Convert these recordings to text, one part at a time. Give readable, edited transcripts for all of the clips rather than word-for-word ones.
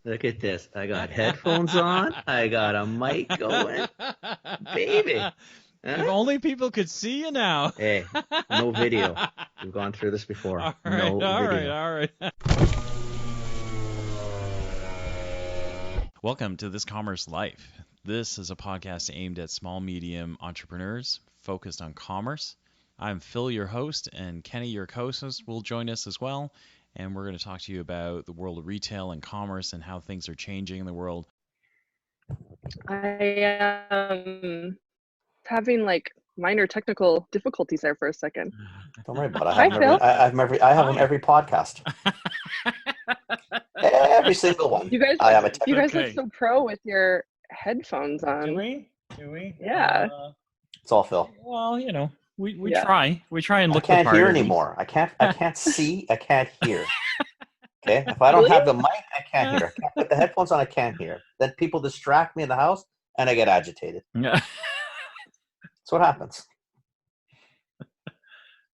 Look at this. I got headphones on. I got a mic going. Baby. If Huh? only people could see you now. Hey, no video. We've gone through this before. All right, No video. all right. Welcome to This Commerce Life. This is a podcast aimed at small, medium entrepreneurs focused on commerce. I'm Phil, your host, and Kenny, your co-host, will join us as well. And we're going to talk to you about the world of retail and commerce and how things are changing in the world. I am having like minor technical difficulties there for a second. Don't worry about it. Hi, Phil. I have them every podcast. Every single one. You guys, I am a you guys Okay. look so pro with your headphones on. Do we? Yeah. It's all Phil. Well, you know, we Yeah. try. We try and I look the can't part hear at least. anymore. I can't see. I can't hear. Okay. If I don't Really? have the mic, I can't hear. I can't put the headphones on. I can't hear. Then people distract me in the house, and I get agitated. Yeah. That's what happens.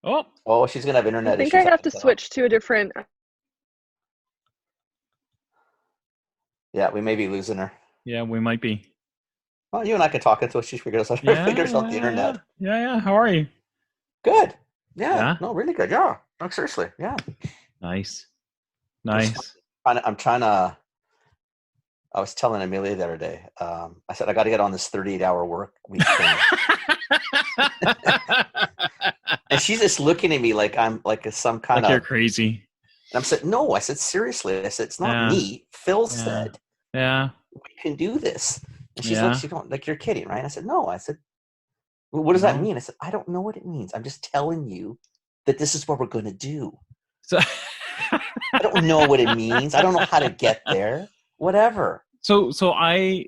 Oh, Oh, she's gonna have internet I think issues. I have to after that. switch to a different. Yeah, we may be losing her. yeah, we might be. Well, you and I can talk until she figures out figures out the internet. Yeah. How are you? Good. Yeah. Yeah? No, really good. Yeah. No, seriously. Yeah. Nice. I was telling Amelia the other day, I said, I got to get on this 38-hour work week thing. And she's just looking at me like I'm like some kind Like you're of, crazy. and I'm saying, no, I said, seriously. I said, it's not Yeah. me. Phil Yeah. said, Yeah. we can do this. And she's Yeah. like, she's going, like, you're kidding, right? I said, no. I said, well, what does that No. mean? I said, I don't know what it means. I'm just telling you that this is what we're going to do. So, I don't know what it means. I don't know how to get there. Whatever. so I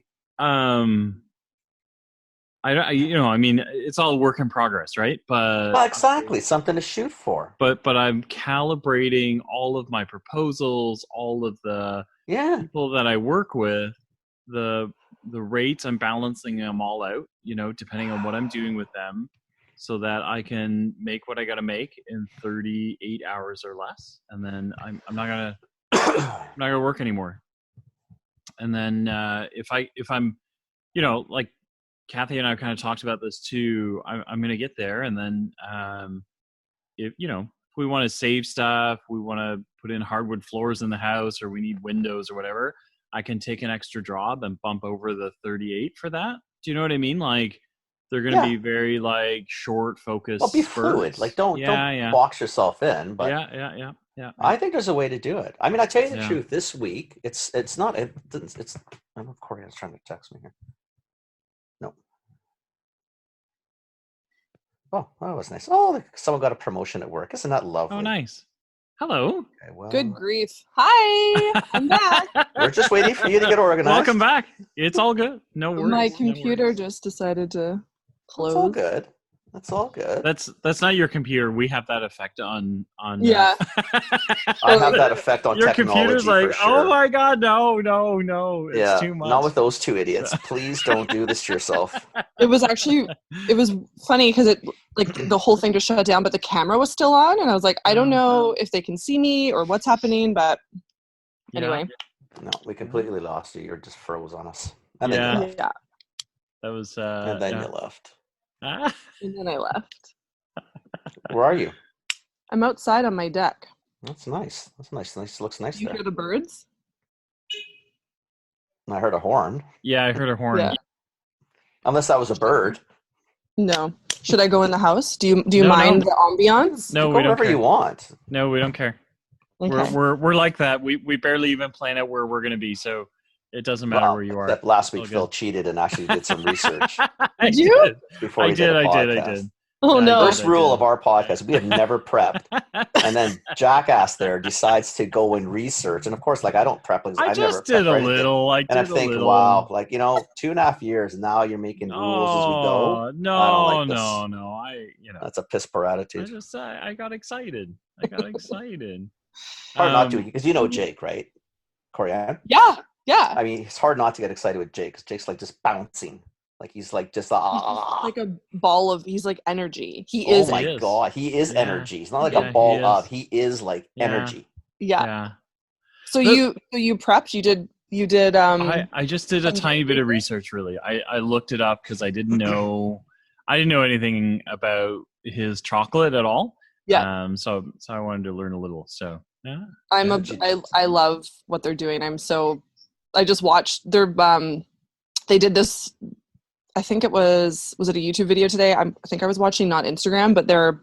mean, it's all work in progress, right? Well, exactly. Something to shoot for. But I'm calibrating all of my proposals, all of the Yeah. people that I work with, the rates. I'm balancing them all out, depending on what I'm doing with them, so that I can make what I got to make in 38 hours or less, and then I'm not gonna work anymore. And then if I'm, like Kathy and I kind of talked about this too, I'm gonna get there, and then if we want to save stuff, we want to put in hardwood floors in the house, or we need windows or whatever, I can take an extra job and bump over the 38 for that. Do you know what I mean? Like, they're going to be very like short focused. Well, be spurts. fluid. Like, don't box yourself in. But yeah. I think there's a way to do it. I mean, I tell you the Yeah. truth. This week, it's not. I don't know if Koreann's trying to text me here. No. Oh, that was nice. Oh, someone got a promotion at work. Isn't that lovely? Oh, nice. Hello. Okay, well, Good grief! Hi, I'm back. we're just waiting for you to get organized. Welcome back. It's all good. No worries. My no computer worries. just decided to close. That's all good. That's all good. That's not your computer. We have that effect on. Yeah. I have that effect on Your technology computer's like, for sure. oh my god, no, it's yeah, too much. not with those two idiots. Please don't do this to yourself. It was funny because it like the whole thing just shut down, but the camera was still on, and I was like, I don't know if they can see me or what's happening, but Yeah. anyway, No, we completely lost you. You're just froze on us. And then Yeah. you left. yeah. That was. And then you left. Ah. And then I left. Where are you? I'm outside on my deck. That's nice. That's nice. Nice. Looks nice You there. hear the birds? I heard a horn. Yeah, I heard a horn. Yeah. Unless that was a bird. No. Should I go in the house? Do you No, mind no. the ambiance? No, Go we don't wherever care. you want. No, we don't care. Okay. We're like that. We barely even plan out where we're gonna be, so it doesn't matter Well, where you are. except last week All Phil good. cheated and actually did some research I Did you? did. before I he did. did. a I podcast. did. Oh Yeah, no. First I rule did. of our podcast: we have never prepped. And then Jackass there decides to go and research, and of course, like I don't prep. Because I I've never just did prepped a for anything. little. I And did I'm a thinking, little. wow, like 2.5 years, and now you're making rules as we go. No, I don't like this. no. That's a piss poor I attitude. just I got excited. I got excited. Hard not to, because you know Jake, right? Koreann? Yeah. I mean, it's hard not to get excited with Jake, because Jake's like just bouncing. Like he's like just Like a ball of, he's like energy. He oh is. my He is. god, he is Yeah. energy. He's not like Yeah, a ball he of. is. He is like Yeah. energy. Yeah. Yeah. So you prepped, you did You did. I just did a tiny bit of research. Really, I looked it up because I didn't know anything about his chocolate at all. Yeah. So I wanted to learn a little. So yeah. I love what they're doing. I just watched their they did this. I think it was it a YouTube video today? I think I was watching, not Instagram, but they're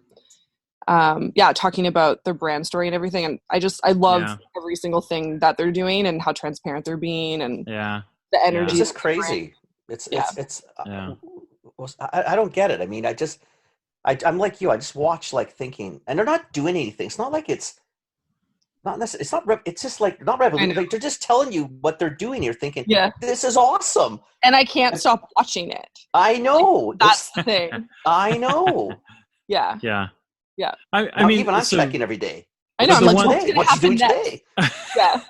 talking about their brand story and everything. And I love every single thing that they're doing and how transparent they're being, and the energy. It's just crazy. It's I don't get it. I mean, I'm like you. I just watch, like, thinking, and they're not doing anything. It's not like it's not necessarily. It's just like not revolutionary. Like, they're just telling you what they're doing. You're thinking, this is awesome, and I can't stop watching it. I know. Like, that's the thing. I know. Yeah. I mean, even I'm checking every day. I know. I'm like, what's doing today? Yeah.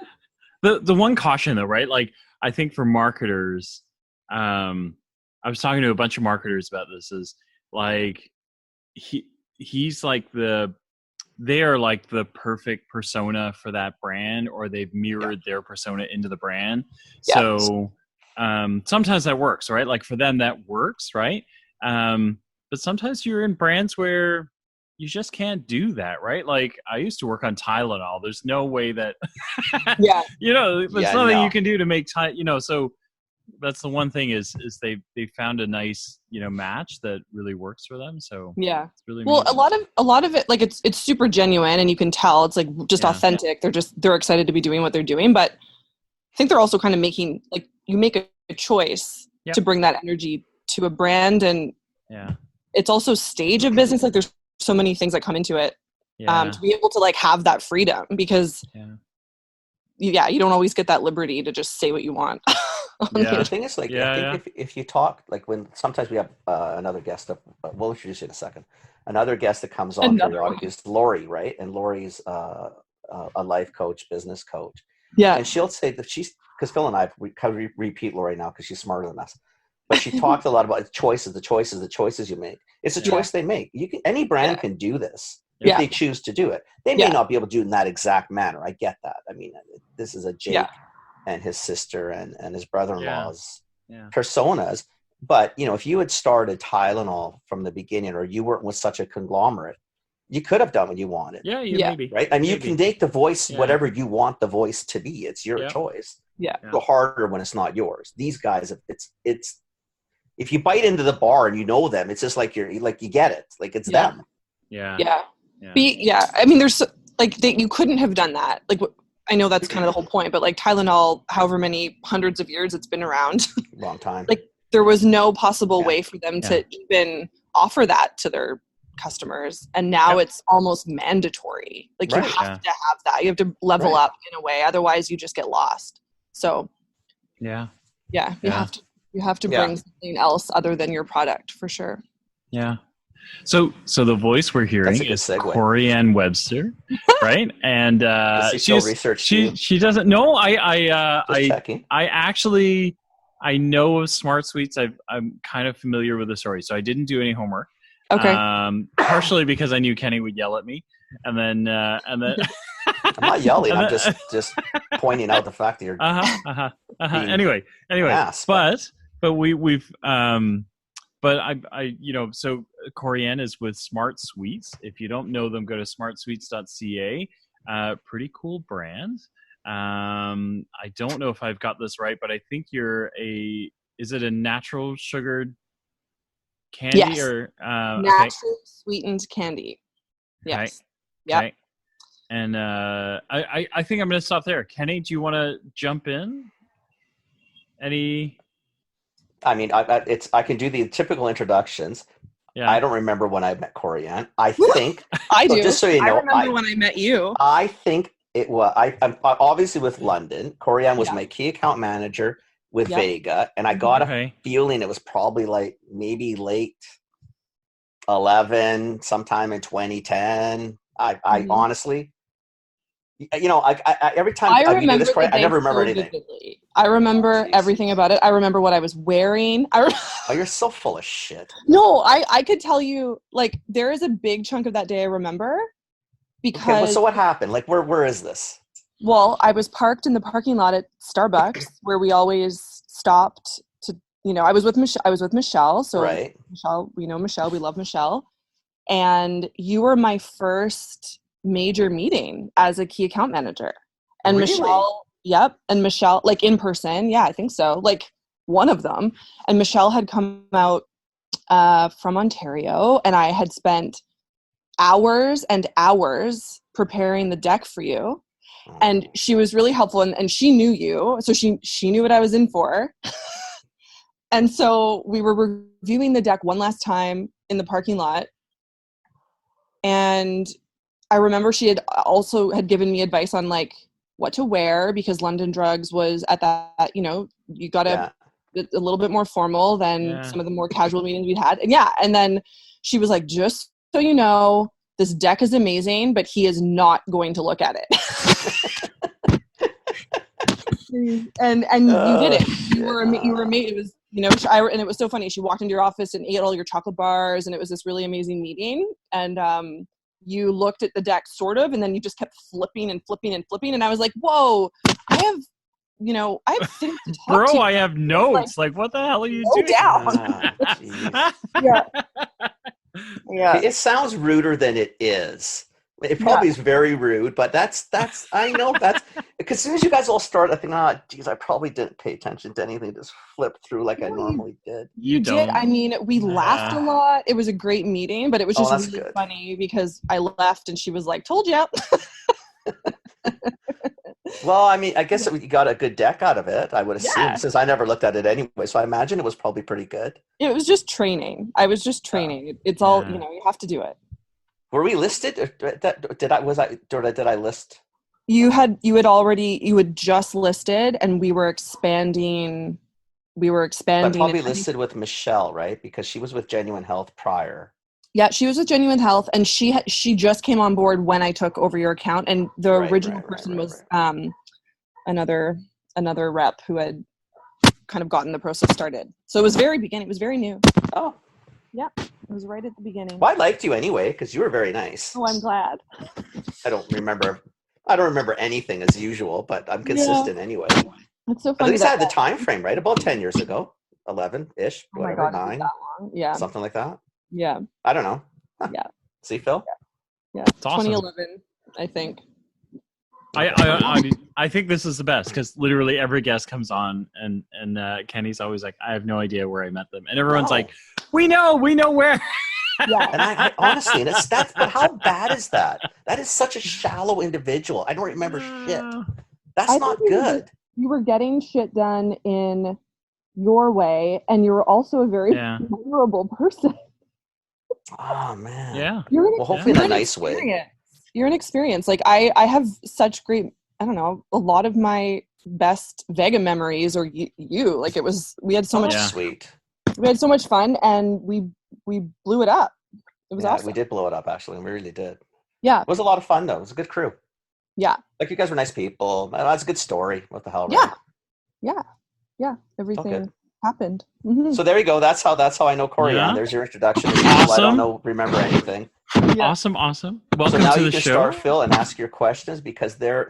The one caution, though, right? Like, I think for marketers, I was talking to a bunch of marketers about this. Is like he's like they are like the perfect persona for that brand, or they've mirrored their persona into the brand. Yeah. So sometimes that works, right? Like, for them that works, right? But sometimes you're in brands where you just can't do that, right? Like, I used to work on Tylenol. There's no way that there's nothing you can do to make so that's the one thing is they found a nice match that really works for them. So it's really amazing. a lot of it, like, it's super genuine, and you can tell it's like just authentic. They're excited to be doing what they're doing, but I think they're also kind of making, like, you make a choice to bring that energy to a brand, and it's also stage of business. Like, there's so many things that come into it to be able to, like, have that freedom, because you don't always get that liberty to just say what you want. The thing is, like, I think if you talk, like, when sometimes we have another guest, we'll introduce you in a second. Another guest that comes on periodically is Lori, right? And Lori's a life coach, business coach. Yeah. And she'll say that because Phil and I, we kind of repeat Lori now because she's smarter than us. But she talked a lot about the choices you make. It's a choice they make. Any brand can do this if they choose to do it. They may not be able to do it in that exact manner. I get that. I mean, this is a Jake and his sister and his brother-in-law's personas. But, if you had started Tylenol from the beginning, or you weren't with such a conglomerate, you could have done what you wanted. Maybe. Right? I mean, you can make the voice whatever you want the voice to be. It's your choice. Yeah. It's a little harder when it's not yours. These guys, it's if you bite into the bar and you know them, it's just like you get it. Like, it's them. Yeah. I mean, there's like you couldn't have done that. Like, I know that's kind of the whole point, but like Tylenol, however many hundreds of years it's been around, long time. Like, there was no possible way for them to even offer that to their customers, and now it's almost mandatory. Like, you have to have that. You have to level up in a way, otherwise you just get lost. So, you have to bring something else other than your product, for sure. Yeah. So the voice we're hearing is Koreann Webster, right? And she doesn't know. I actually know of Smart Sweets. I'm kind of familiar with the story, so I didn't do any homework. Okay. Partially because I knew Kenny would yell at me, and then I'm not yelling. I'm just pointing out the fact that you're. Anyway, but we've but I so Koreann is with Smart Sweets. If you don't know them, go to smartsweets.ca. Pretty cool brand. I don't know if I've got this right, but I think is it a natural sugared candy or natural sweetened candy? Yes. Okay. Yeah. Okay. And I think I'm going to stop there. Kenny, do you want to jump in? I mean, I can do the typical introductions. Yeah. I don't remember when I met Koreann. I think I do. Just so you know, I remember when I met you. I think it was. I'm obviously with London. Koreann was my key account manager with Vega, and I got a feeling it was probably like maybe late 11, sometime in 2010. I honestly. Every time I do this, I never remember anything. Vividly. I remember everything about it. I remember what I was wearing. Oh, you're so full of shit. No, I could tell you, like, there is a big chunk of that day I remember because. Okay, so what happened? Like, where is this? Well, I was parked in the parking lot at Starbucks where we always stopped to, I was with Michelle. So right. Michelle, we know Michelle, we love Michelle. And you were my first major meeting as a key account manager. And really? Michelle, yep. And Michelle, like in person. Yeah, I think so. Like one of them. And Michelle had come out from Ontario, and I had spent hours and hours preparing the deck for you. And she was really helpful, and she knew you. So she knew what I was in for. And so we were reviewing the deck one last time in the parking lot. And I remember she had given me advice on like what to wear, because London Drugs was at that, you got to a little bit more formal than some of the more casual meetings we'd had. And then she was like, just so you know, this deck is amazing, but he is not going to look at it. and you did it. You were amazing. It was, and it was so funny. She walked into your office and ate all your chocolate bars, and it was this really amazing meeting. And you looked at the deck sort of, and then you just kept flipping and flipping and flipping. And I was like, whoa, I have things to talk Bro, to you. I have notes. Like, what the hell are you doing? Down. Yeah. It sounds ruder than it is. It probably is very rude, but that's I know that's because as soon as you guys all start, I think, geez, I probably didn't pay attention to anything. Just flipped through like I normally did. You did. I mean, we laughed a lot. It was a great meeting, but it was just really funny because I left and she was like, "Told you." Well, I mean, I guess you got a good deck out of it, I would assume, since I never looked at it anyway. So I imagine it was probably pretty good. It was just training. I was just training. It's all, you have to do it. Were we listed? Did I list? You had just listed, and we were expanding. I probably listed with Michelle, right? Because she was with Genuine Health prior. Yeah, she was with Genuine Health, and she just came on board when I took over your account, and the original person was another rep who had kind of gotten the process started. So it was very beginning. It was very new. Oh, yeah, it was right at the beginning. Well, I liked you anyway because you were very nice. Oh, I'm glad. I don't remember anything as usual, but I'm consistent anyway. It's so funny. At least I had the time frame right, about 10 years ago, 11-ish, whatever, 9, that long. Yeah, something like that. Yeah. I don't know. Yeah. See, Phil? Yeah. It's 2011, I think. I think this is the best because literally every guest comes on and Kenny's always like, I have no idea where I met them, and everyone's like, we know where. Yeah. And I honestly, but how bad is that? That is such a shallow individual. I don't remember shit. That's not good. You were getting shit done in your way, and you were also a very vulnerable person. Oh man. Yeah. Hopefully in a nice way. You're an experience. Like I have such great, I don't know, a lot of my best Vega memories or you. Like we had so much sweet. We had so much fun, and we blew it up. It was awesome. We did blow it up actually, and we really did. Yeah. It was a lot of fun though. It was a good crew. Yeah. Like you guys were nice people. That's a good story. What the hell? Yeah. Right? Yeah. Yeah. Everything happened. Mm-hmm. So there you go. That's how I know Koreann. Yeah. There's your introduction. Awesome. I don't remember anything. Yeah. Awesome. Welcome so now to you the can show. Start, Phil, and ask your questions because they're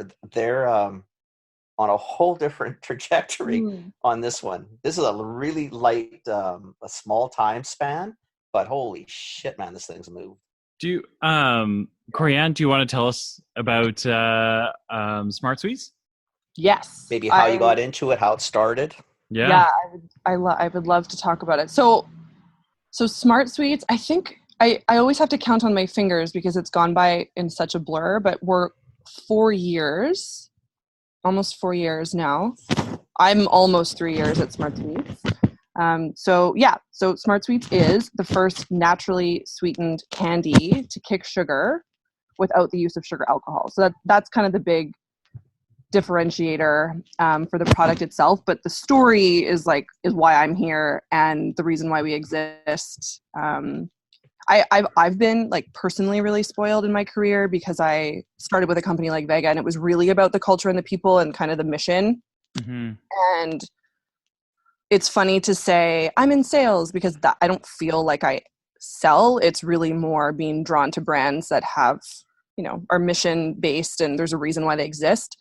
on a whole different trajectory on this one. This is a really light, a small time span, but holy shit, man, this thing's moved. Koreann, do you want to tell us about Smart Suites? Yes. Maybe how you got into it, how it started. Yeah. I would love to talk about it. So Smart Suites, I think I always have to count on my fingers because it's gone by in such a blur, but we're 4 years, almost 4 years now. I'm almost 3 years at Smart Suites. So Smart Sweets is the first naturally sweetened candy to kick sugar without the use of sugar alcohol. So that's kind of the big differentiator for the product itself. But the story is why I'm here and the reason why we exist. I've been personally really spoiled in my career because I started with a company like Vega, and it was really about the culture and the people and kind of the mission. Mm-hmm. And it's funny to say I'm in sales because I don't feel like I sell. It's really more being drawn to brands that have, are mission based and there's a reason why they exist.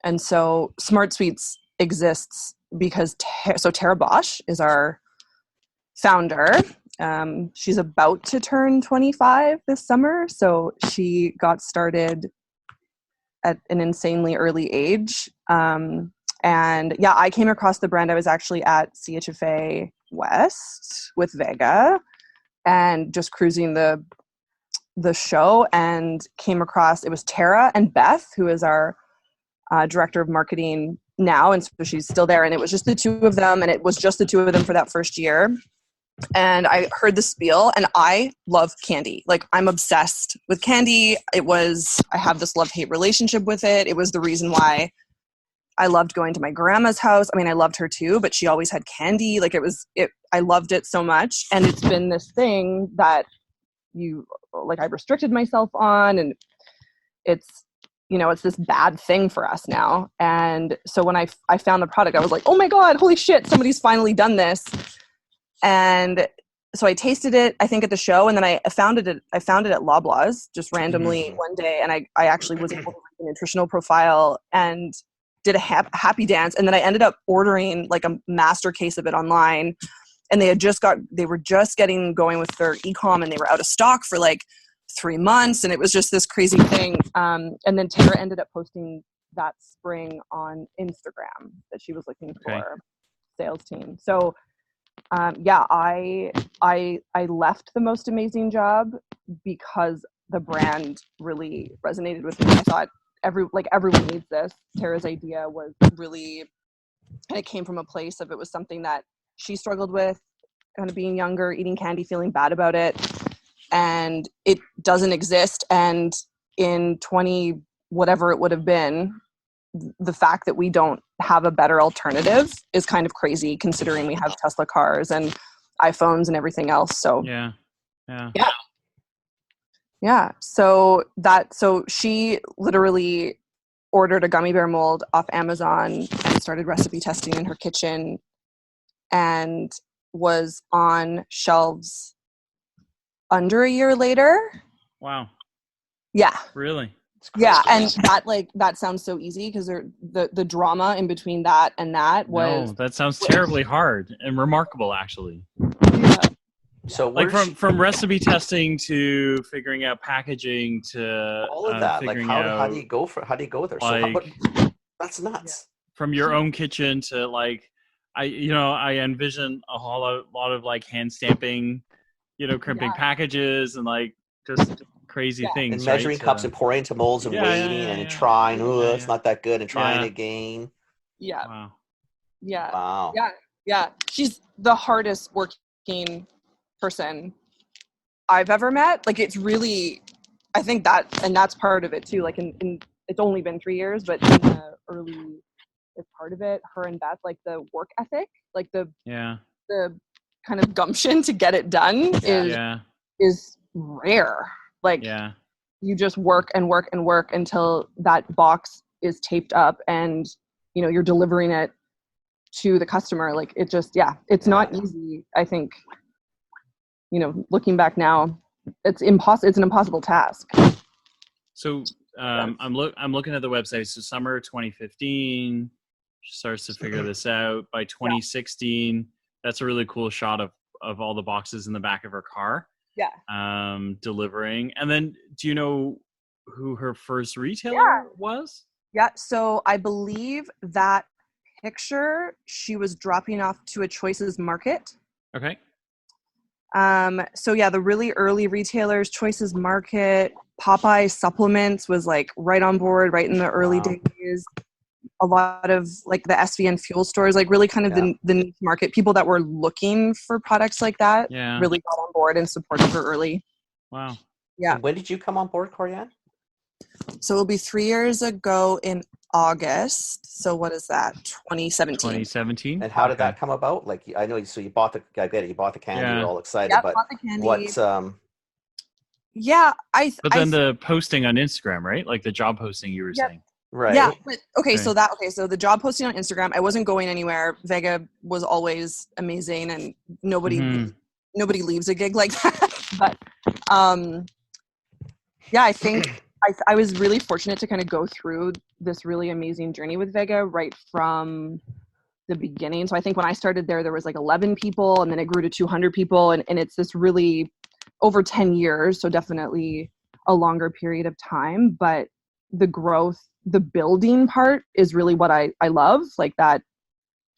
And so Smart Sweets exists because Tara Bosch is our founder. She's about to turn 25 this summer, so she got started at an insanely early age. And yeah, I came across the brand. I was actually at CHFA West with Vega and just cruising the show, and came across, it was Tara and Beth, who is our director of marketing now, and so she's still there, and it was just the two of them, and it was just the two of them for that first year. And I heard the spiel, and I love candy. Like, I'm obsessed with candy. I have this love-hate relationship with it. It was the reason why I loved going to my grandma's house. I mean, I loved her too, but she always had candy. Like, I loved it so much. And it's been this thing that I restricted myself on, and it's this bad thing for us now. And so when I found the product, I was like, oh my God, holy shit, somebody's finally done this. And so I tasted it, I think, at the show, and then I found it at Loblaws just randomly one day, and I actually was able to read the nutritional profile and did a happy dance, and then I ended up ordering like a master case of it online, and they were just getting going with their e-com, and they were out of stock for like 3 months, and it was just this crazy thing. And then Tara ended up posting that spring on Instagram that she was looking for sales team. So yeah, I left The Most Amazing Job because the brand really resonated with me. I thought everyone needs this. Tara's idea was really, and it came from a place of, it was something that she struggled with, kind of being younger, eating candy, feeling bad about it, and it doesn't exist. And in 20 whatever it would have been, the fact that we don't have a better alternative is kind of crazy, considering we have Tesla cars and iPhones and everything else. So yeah. So she literally ordered a gummy bear mold off Amazon and started recipe testing in her kitchen, and was on shelves under a year later. Wow. Yeah. Really? Yeah, and that sounds so easy, because the drama in between that and that was... No, that sounds terribly hard and remarkable, actually. Yeah. So like from recipe testing to figuring out packaging to all of that. Like how do you go there? Like, so that's nuts. From your own kitchen to like, I envision a whole lot of like hand stamping, crimping packages and like just crazy things, and measuring cups and pouring into molds and waiting and trying. It's not that good, and trying again. Yeah. Wow. Yeah. Wow. Yeah. She's the hardest working person I've ever met. Like, it's really, I think that's part of it too. Like in it's only been 3 years, but in the early, it's part of it. Her and Beth, like the work ethic, like the kind of gumption to get it done is rare. Like, you just work and work and work until that box is taped up and, you're delivering it to the customer. Like, it just, it's not easy. I think, looking back now, it's an impossible task. So I'm looking at the website. So summer 2015, she starts to figure this out. By 2016, that's a really cool shot of all the boxes in the back of her car. Delivering. And then, do you know who her first retailer was? Yeah, so I believe that picture she was dropping off to a Choices Market. Okay. So yeah, the really early retailers, Choices Market, Popeye Supplements was like right on board, right in the early days. A lot of like the SVN fuel stores, like really kind of the niche market, people that were looking for products like that really got on board and supported her early. Wow. Yeah. And when did you come on board, Koreann? So it'll be 3 years ago in August. So what is that? 2017. And how did that come about? Like, I know, so you bought the candy, you're all excited, but bought the candy. What's But then the posting on Instagram, right? Like the job posting you were saying. Right. Yeah. But so the job posting on Instagram, I wasn't going anywhere. Vega was always amazing, and nobody leaves a gig like that. But I think I was really fortunate to kind of go through this really amazing journey with Vega right from the beginning. So I think when I started there was like 11 people, and then it grew to 200 people. And it's this really over 10 years. So definitely a longer period of time. But the growth, the building part is really what I love, like that,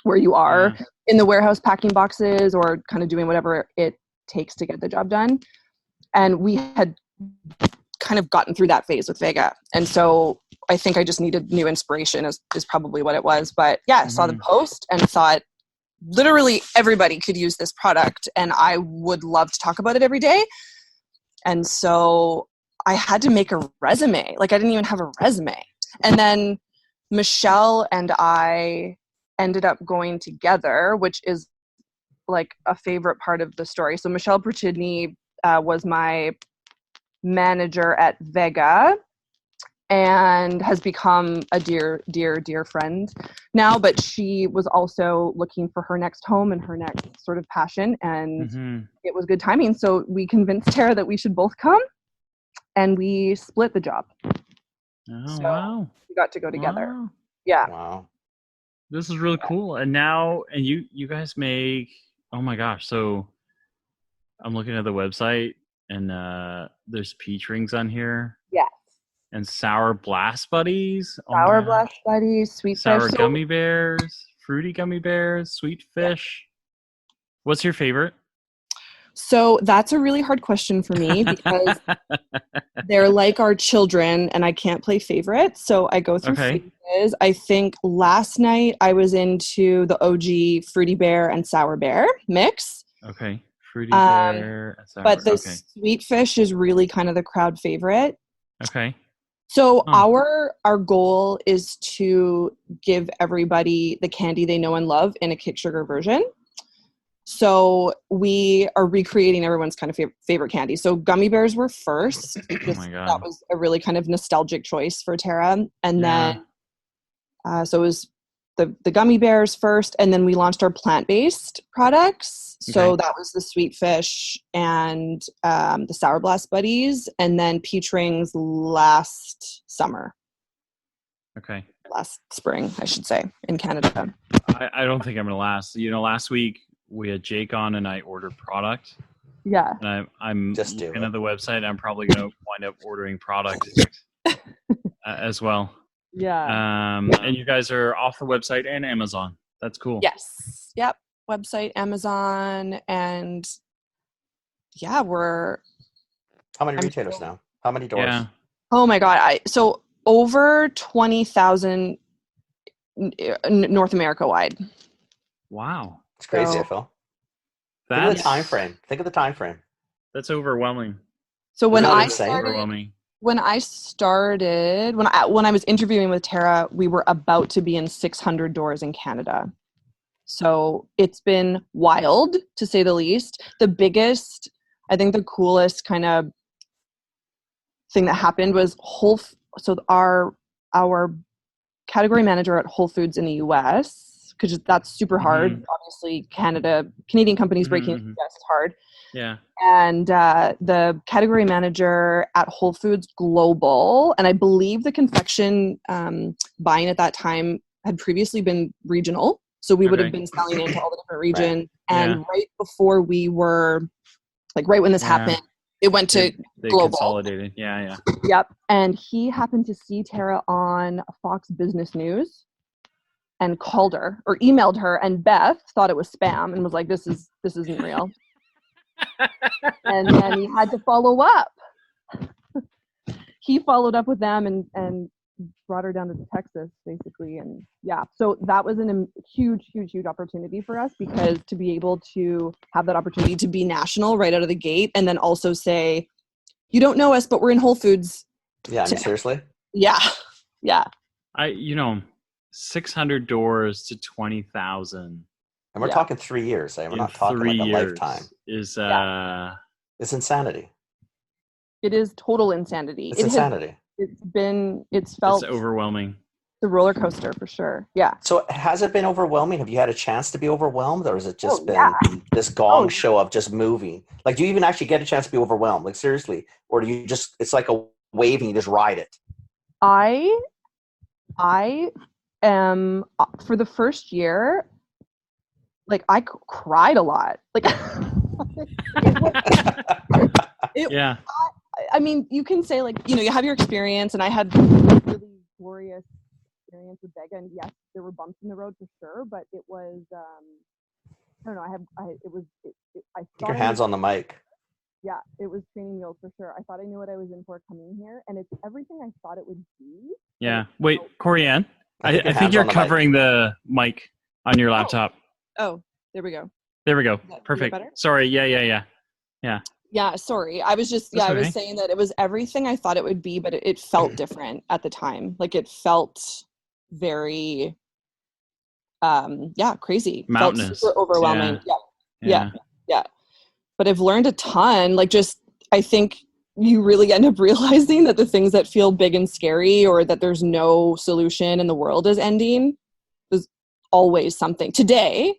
where you are in the warehouse packing boxes or kind of doing whatever it takes to get the job done. And we had kind of gotten through that phase with Vega. And so I think I just needed new inspiration is probably what it was. But yeah, I saw the post and thought literally everybody could use this product and I would love to talk about it every day. And so I had to make a resume. Like I didn't even have a resume. And then Michelle and I ended up going together, which is like a favorite part of the story. So Michelle Prochidny was my manager at Vega and has become a dear friend now, but she was also looking for her next home and her next sort of passion, and it was good timing. So we convinced Tara that we should both come, and we split the job. Oh, so wow. We got to go together. Wow. Yeah. Wow. This is really cool. And now, and you guys make, oh my gosh. So I'm looking at the website and there's peach rings on here. Yes. And sour blast buddies. Sour blast buddies, sweet sour fish. Gummy bears, fruity gummy bears, sweet fish. Yeah. What's your favorite? So that's a really hard question for me because they're like our children and I can't play favorites. So I go through phases. I think last night I was into the OG Fruity Bear and Sour Bear mix. Okay. Fruity Bear and Sour. But the sweet fish is really kind of the crowd favorite. Okay. So our goal is to give everybody the candy they know and love in a kick sugar version. So we are recreating everyone's kind of favorite candy. So gummy bears were first. Oh my God. That was a really kind of nostalgic choice for Tara. And then, so it was the gummy bears first, and then we launched our plant-based products. So that was the sweet fish and the sour blast buddies, and then peach rings last summer. Okay. Last spring, I should say, in Canada. I don't think I'm gonna last. Last week we had Jake on and I ordered product. Yeah. And I'm just looking at the website. I'm probably going to wind up ordering product as well. Yeah. And you guys are off the website and Amazon. That's cool. Yes. Yep. Website, Amazon, and yeah, How many retailers now? How many doors? Yeah. Oh my God. So over 20,000 North America wide. Wow. It's crazy, Phil. Think of the time frame. That's overwhelming. So when I was interviewing with Tara, we were about to be in 600 doors in Canada. So it's been wild, to say the least. The biggest, I think the coolest kind of thing that happened was our category manager at Whole Foods in the US, because that's super hard. Obviously, Canadian companies breaking into US is hard. Yeah. And the category manager at Whole Foods Global, and I believe the confection buying at that time had previously been regional. So we would have been selling into all the different regions. Right. And right before we were, right when this happened, it went to they global. Consolidated. Yeah. Yep. And he happened to see Tara on Fox Business News and called her or emailed her, and Beth thought it was spam and was like, this isn't real. And then he had to follow up. He followed up with them and brought her down to Texas, basically. And yeah, so that was a huge opportunity for us, because to be able to have that opportunity to be national right out of the gate, and then also say, you don't know us, but we're in Whole Foods. Yeah, seriously? Yeah. 600 doors to 20,000. And we're talking 3 years. We're not talking like a lifetime. It's insanity. It is total insanity. It's insanity. It's felt overwhelming. The roller coaster for sure. Yeah. So has it been overwhelming? Have you had a chance to be overwhelmed, or has it just been this gong show of just moving? Do you even actually get a chance to be overwhelmed? Seriously, or do you just? It's like a waving, you just ride it? I am for the first year, like I cried a lot. Like yeah. I mean, you can say like, you know, you have your experience, and I had really glorious experience with Vega, and yes, there were bumps in the road for sure, but it was I don't know. I Keep your hands on the mic. Yeah, it was training wheels for sure. I thought I knew what I was in for coming here, and it's everything I thought it would be. Yeah. Wait, Koreann, I think you're covering the mic on your laptop. Oh, there we go. There we go. Perfect. Sorry. Yeah. Yeah, sorry. I was just, I was saying that it was everything I thought it would be, but it felt different at the time. Like it felt very, crazy. Mountainous. Felt super overwhelming. Yeah. But I've learned a ton. Like I think you really end up realizing that the things that feel big and scary, or that there's no solution and the world is ending, there's always something. Today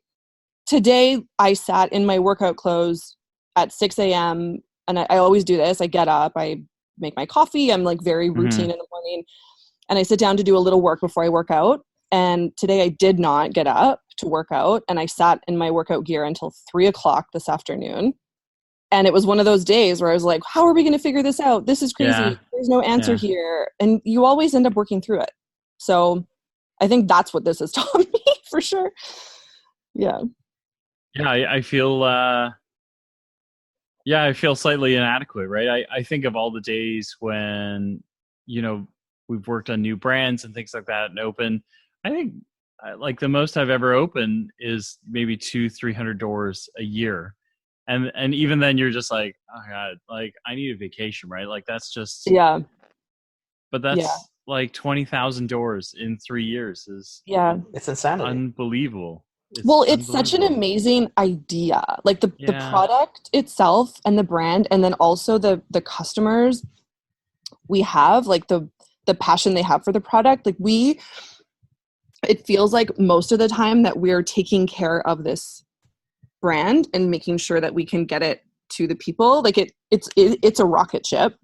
I sat in my workout clothes at 6 a.m. and I always do this. I get up, I make my coffee. I'm like very routine in the morning, and I sit down to do a little work before I work out. And today I did not get up to work out, and I sat in my workout gear until 3:00 this afternoon. And it was one of those days where I was like, how are we going to figure this out? This is crazy. Yeah. There's no answer here. And you always end up working through it. So I think that's what this has taught me for sure. Yeah. Yeah. I feel slightly inadequate, right? I think of all the days when, you know, we've worked on new brands and things like that and open. I think like the most I've ever opened is maybe 200-300 doors a year. And even then you're just like, oh God, like I need a vacation, right? Like that's just, but that's like 20,000 doors in 3 years is it's insanity. Unbelievable. It's such an amazing idea. Like the product itself and the brand, and then also the customers we have, like the passion they have for the product. Like it feels like most of the time that we're taking care of this brand and making sure that we can get it to the people. Like it's a rocket ship.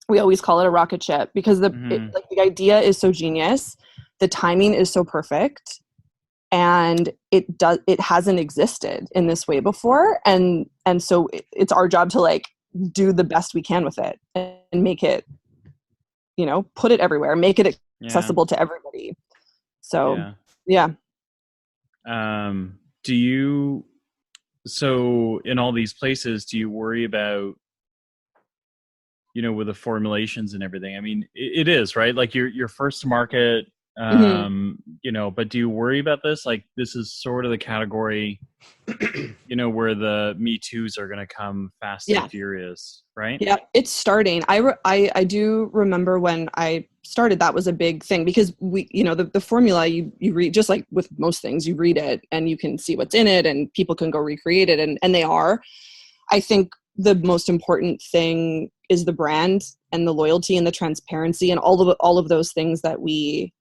We always call it a rocket ship because the idea is so genius. The timing is so perfect. And it hasn't existed in this way before. And so it's our job to like do the best we can with it and make it, you know, put it everywhere, make it accessible to everybody. So, So in all these places, do you worry about, you know, with the formulations and everything? I mean, it is, right? Like you're first to market, you know, but do you worry about this? Like this is sort of the category, you know, where the Me Too's are going to come fast and furious, right? Yeah, it's starting. I do remember when I started, that was a big thing because we, you know, the formula you read, just like with most things, you read it and you can see what's in it and people can go recreate it and they are. I think the most important thing is the brand and the loyalty and the transparency and all of those things that we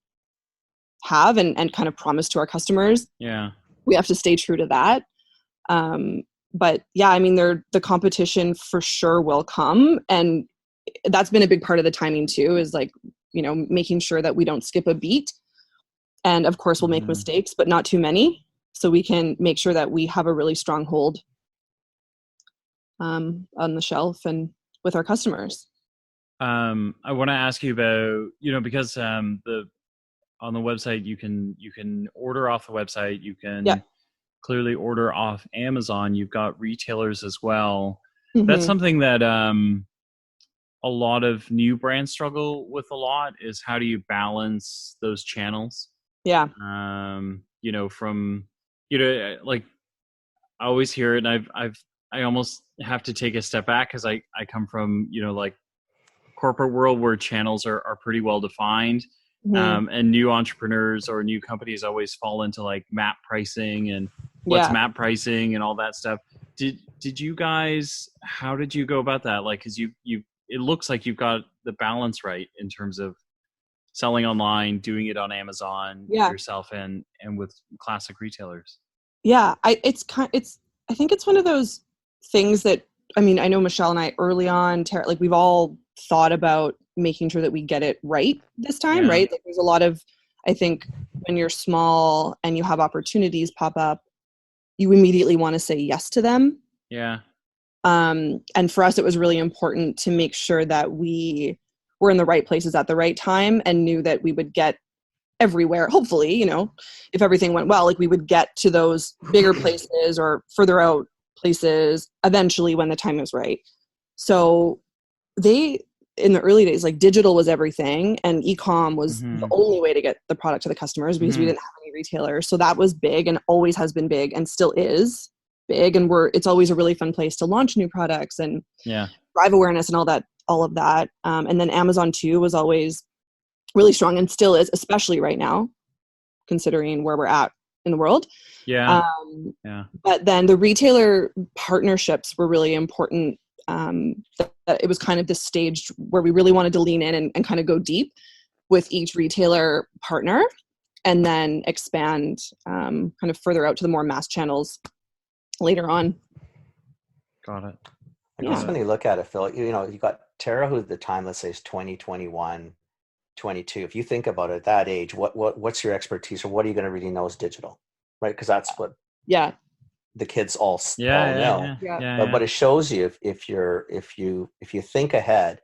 have and kind of promise to our customers. Yeah. We have to stay true to that. But yeah, I mean, the competition for sure will come. And that's been a big part of the timing too, is like, you know, making sure that we don't skip a beat. And of course we'll make mistakes, but not too many. So we can make sure that we have a really strong hold on the shelf and with our customers. I want to ask you about, you know, because on the website you can order off the website, you can clearly order off Amazon. You've got retailers as well. That's something that a lot of new brands struggle with a lot, is how do you balance those channels? Yeah. You know, from, you know, like I always hear it and I almost have to take a step back because I come from, you know, like corporate world where channels are pretty well defined. And new entrepreneurs or new companies always fall into like map pricing and what's map pricing and all that stuff. Did you guys, how did you go about that? Like, cause it looks like you've got the balance right in terms of selling online, doing it on Amazon yourself and with classic retailers. Yeah. I think it's one of those things that, I mean, I know Michelle and I early on, like we've all thought about making sure that we get it right this time, right? Like there's a lot of, I think when you're small and you have opportunities pop up, you immediately want to say yes to them. Yeah. And for us, it was really important to make sure that we were in the right places at the right time and knew that we would get everywhere. Hopefully, you know, if everything went well, like we would get to those bigger places or further out places eventually when the time was right. So in the early days, like digital was everything and e-com was the only way to get the product to the customers because we didn't have any retailers. So that was big and always has been big and still is big. And it's always a really fun place to launch new products and drive awareness and all of that. And then Amazon too was always really strong and still is, especially right now, considering where we're at in the world. But then the retailer partnerships were really important. That it was kind of this stage where we really wanted to lean in and kind of go deep with each retailer partner and then expand kind of further out to the more mass channels later on. Got it. I guess when you look at it, Phil, you know, you got Tara, who at the time, let's say is 20, 21, 22. If you think about it at that age, what's your expertise or what are you going to really know is digital, right? Because that's what the kids all know. But what it shows you, if you think ahead,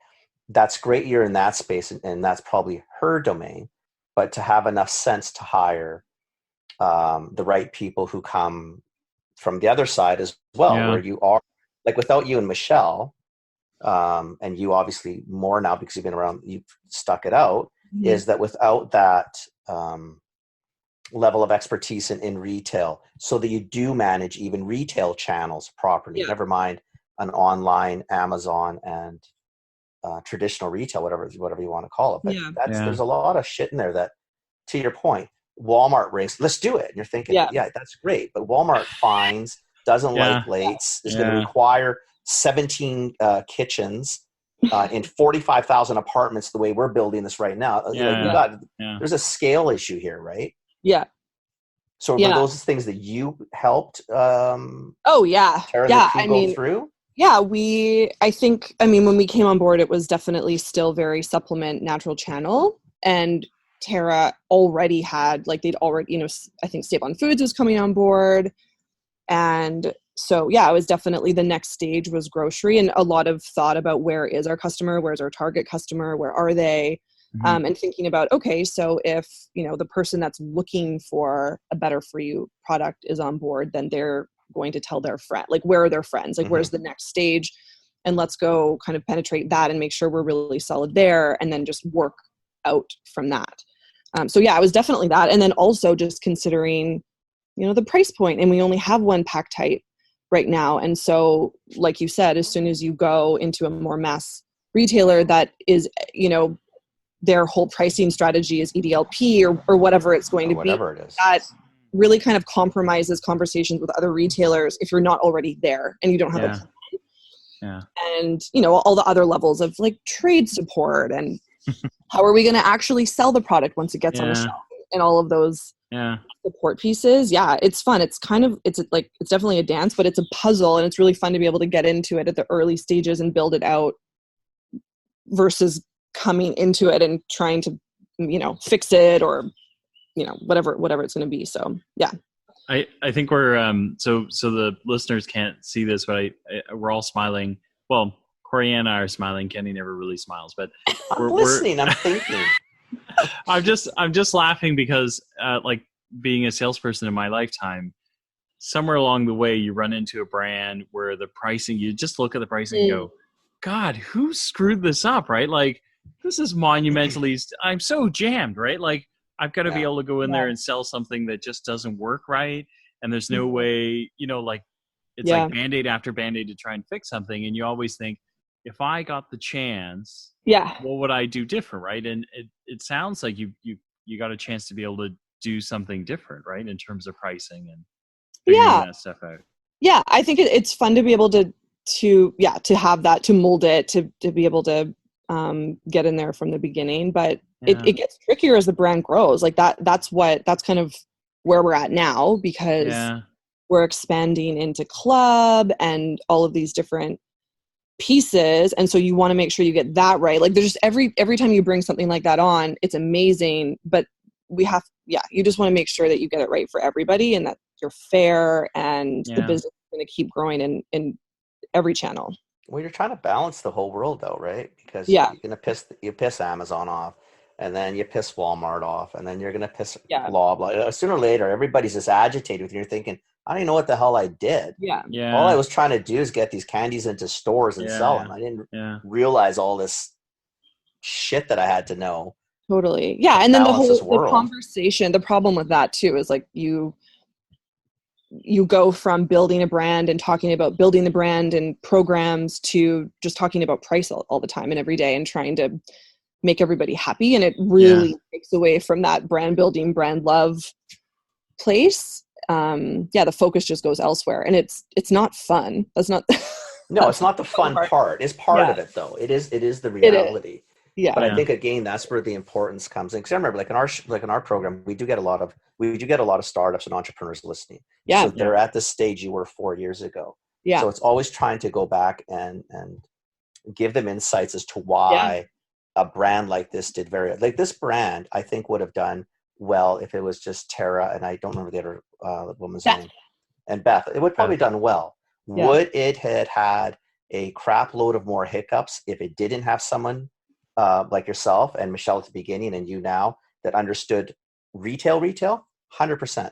that's great. You're in that space, and that's probably her domain. But to have enough sense to hire the right people who come from the other side as well, where you are, like without you and Michelle, and you obviously more now because you've been around, you've stuck it out. Is that without that level of expertise in retail, so that you do manage even retail channels properly, never mind an online Amazon and traditional retail, whatever you want to call it. But there's a lot of shit in there that, to your point, Walmart rings, let's do it. And you're thinking, that's great. But Walmart finds, doesn't like lates, is going to require 17 kitchens in 45,000 apartments the way we're building this right now. There's a scale issue here, right? So were those things that you helped Tara go through? When we came on board, it was definitely still very supplement natural channel, and Tara already had, like, they'd already, you know, I think Save on Foods was coming on board. And so, it was definitely the next stage was grocery, and a lot of thought about where is our customer, where's our target customer, where are they? And thinking about, okay, so if, you know, the person that's looking for a better for you product is on board, then they're going to tell their friend, like, where are their friends? Like, where's the next stage? And let's go kind of penetrate that and make sure we're really solid there, and then just work out from that. It was definitely that. And then also just considering, you know, the price point, and we only have one pack type right now. And so, like you said, as soon as you go into a more mass retailer that is, you know, their whole pricing strategy is EDLP or whatever it's going to be, that really kind of compromises conversations with other retailers if you're not already there and you don't have a plan. And, you know, all the other levels of like trade support and how are we going to actually sell the product once it gets on the shelf, and all of those support pieces. It's fun. It's kind of, it's definitely a dance, but it's a puzzle, and it's really fun to be able to get into it at the early stages and build it out versus coming into it and trying to, you know, fix it or, you know, whatever it's going to be. So, I think we're, so the listeners can't see this, but we're all smiling. Well, Koreann and I are smiling. Kenny never really smiles, but I'm listening. I'm thinking. I'm just laughing because, like, being a salesperson in my lifetime, somewhere along the way, you run into a brand where the pricing, you just look at the pricing and go, God, who screwed this up, right? Like, this is monumentally, I'm so jammed, right? Like, I've got to be able to go in there and sell something that just doesn't work right. And there's no way, you know, like, it's like Band-Aid after Band-Aid to try and fix something. And you always think, if I got the chance, what would I do different, right? And it sounds like you got a chance to be able to do something different, right, in terms of pricing and figuring that stuff out. Yeah, I think it's fun to be able to have that, to mold it, to be able to get in there from the beginning. But it gets trickier as the brand grows. Like that's kind of where we're at now, because we're expanding into club and all of these different pieces, and so you want to make sure you get that right. Like there's just every time you bring something like that on, it's amazing, but you just want to make sure that you get it right for everybody and that you're fair, and the business is going to keep growing in every channel. Well, you're trying to balance the whole world though, right? Because Yeah. you're gonna piss Amazon off, and then you piss Walmart off, and then you're gonna piss Yeah. blah blah. Sooner or later, everybody's just agitated with you. You're thinking, I don't even know what the hell I did. Yeah. Yeah. All I was trying to do is get these candies into stores and sell them. I didn't realize all this shit that I had to know. Totally. Yeah. And then the conversation, the problem with that too is like you go from building a brand and talking about building the brand and programs to just talking about price all the time and every day and trying to make everybody happy. And it really takes away from that brand building, brand love place. The focus just goes elsewhere, and it's not fun. That's not. No, it's not the fun part. It's part of it though. It is the reality. Yeah. But I think again, that's where the importance comes in. Because I remember, like in our program, we do get a lot of startups and entrepreneurs listening. Yeah. So they're at the stage you were 4 years ago. Yeah. So it's always trying to go back and give them insights as to why a brand like this did like this brand, I think would have done well if it was just Tara, and I don't remember the other woman's name, and Beth. It would probably done well. Yeah. Would it had a crap load of more hiccups if it didn't have someone like yourself and Michelle at the beginning and you now that understood retail? 100%.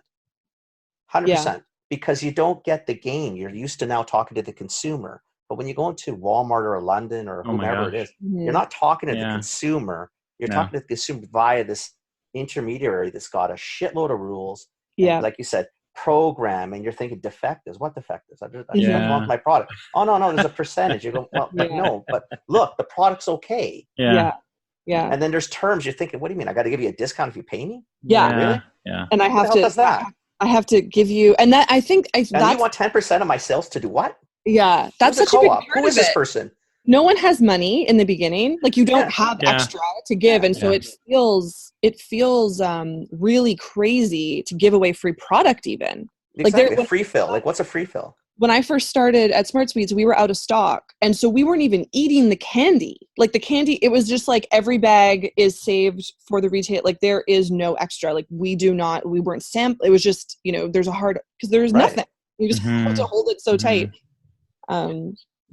Because you don't get the gain. You're used to now talking to the consumer. But when you go into Walmart or London or whomever it is, you're not talking to the consumer. You're talking to the consumer via this intermediary that's got a shitload of rules. Yeah. And like you said, program, and you're thinking defectives. What defectives? I just want my product. Oh no, there's a percentage. You go, well, no, but look, the product's okay. Yeah. And then there's terms. You're thinking, what do you mean? I got to give you a discount if you pay me? Yeah. Really? Yeah. And I have to. Does that? I have to give you, and that I think and you want 10% of my sales to do what? Yeah, that's such a big part. Who is this person? No one has money in the beginning. Like you don't have extra to give. And so it feels really crazy to give away free product even. Exactly. Like free fill. Like what's a free fill? When I first started at Smart Sweets, we were out of stock. And so we weren't even eating the candy. Like the candy, it was just like every bag is saved for the retail. Like there is no extra. Like we weren't sampling. It was just, there's because there's nothing. You just have to hold it so tight.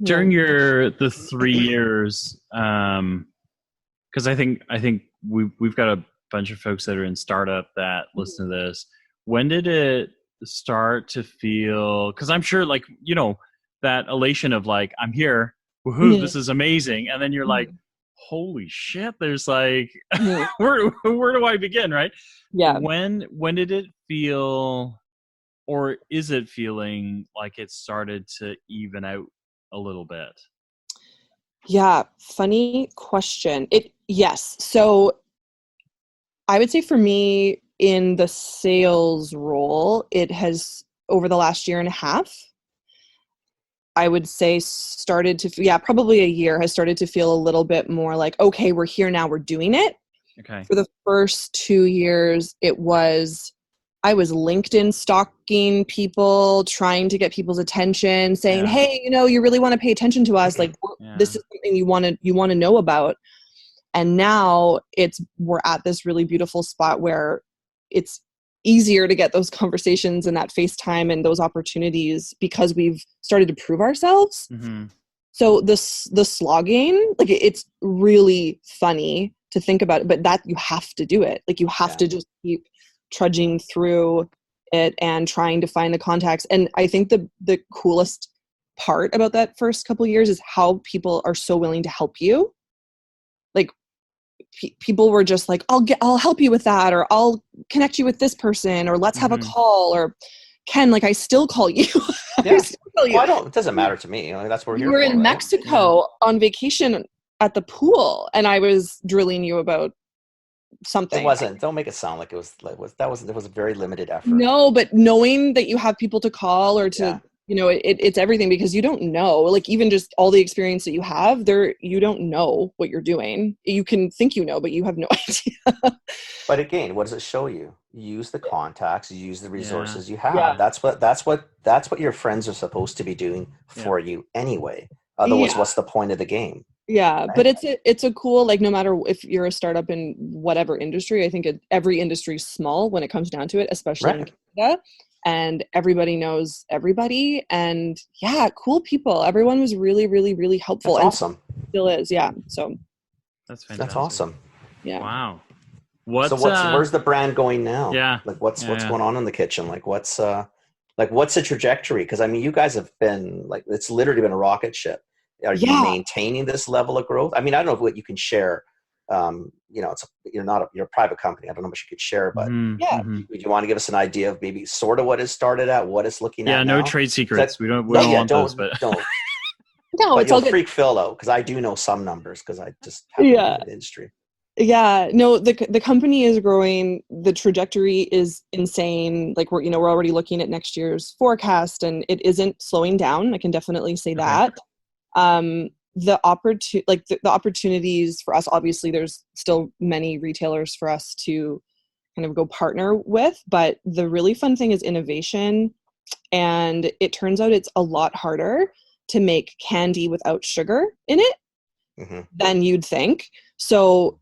During the 3 years, because I think we've got a bunch of folks that are in startup that listen to this. When did it start to feel? Because I'm sure, like that elation of like I'm here, woohoo, this is amazing, and then you're like, holy shit, there's like, where do I begin, right? Yeah. When did it feel? Or is it feeling like it started to even out a little bit? Yeah, funny question. Yes. So I would say for me in the sales role, it has over the last year and a half, I would say started to, probably a year has started to feel a little bit more like, okay, we're here now, we're doing it. Okay. For the first 2 years, I was LinkedIn stalking people, trying to get people's attention, saying, hey, you really want to pay attention to us. Like this is something you want to know about. And now we're at this really beautiful spot where it's easier to get those conversations and that FaceTime and those opportunities because we've started to prove ourselves. Mm-hmm. So the slogging, like it's really funny to think about it, but that you have to do it. Like you have to just keep trudging through it and trying to find the contacts. And I think the coolest part about that first couple of years is how people are so willing to help you. Like people were just like, I'll help you with that, or I'll connect you with this person, or let's have a call, or Ken, like I still call you. Yeah. It doesn't matter to me. That's where we were in Mexico on vacation at the pool, and I was drilling you about something. It wasn't. Don't make it sound like it was. It was a very limited effort. No, but knowing that you have people to call or to, it's everything, because you don't know. Like even just all the experience that you have there, you don't know what you're doing. You can think but you have no idea. But again, what does it show you? Use the contacts. Use the resources you have. Yeah. That's what your friends are supposed to be doing for you anyway. Otherwise, what's the point of the game? Yeah, right? But it's a cool, like, no matter if you're a startup in whatever industry, I think every industry is small when it comes down to it, especially in Canada. And everybody knows everybody, and yeah, cool people. Everyone was really, really, really helpful. That's awesome. Still is, yeah. So that's fantastic. That's awesome. Yeah. Wow. Where's the brand going now? Yeah. Like what's going on in the kitchen? Like what's the trajectory? Because I mean, you guys have been like, it's literally been a rocket ship. Are you maintaining this level of growth? I mean, I don't know what you can share. You're a private company. I don't know how much you could share, but do you want to give us an idea of maybe sort of what it started at, what it's looking at now? No trade secrets. We don't want those, but don't. No, but it's all good. Freak Phil out, because I do know some numbers because I just have been in the industry. Yeah, no, the company is growing. The trajectory is insane. Like we're already looking at next year's forecast, and it isn't slowing down. I can definitely say that. The opportunities for us, obviously there's still many retailers for us to kind of go partner with, but the really fun thing is innovation, and it turns out it's a lot harder to make candy without sugar in it than you'd think. So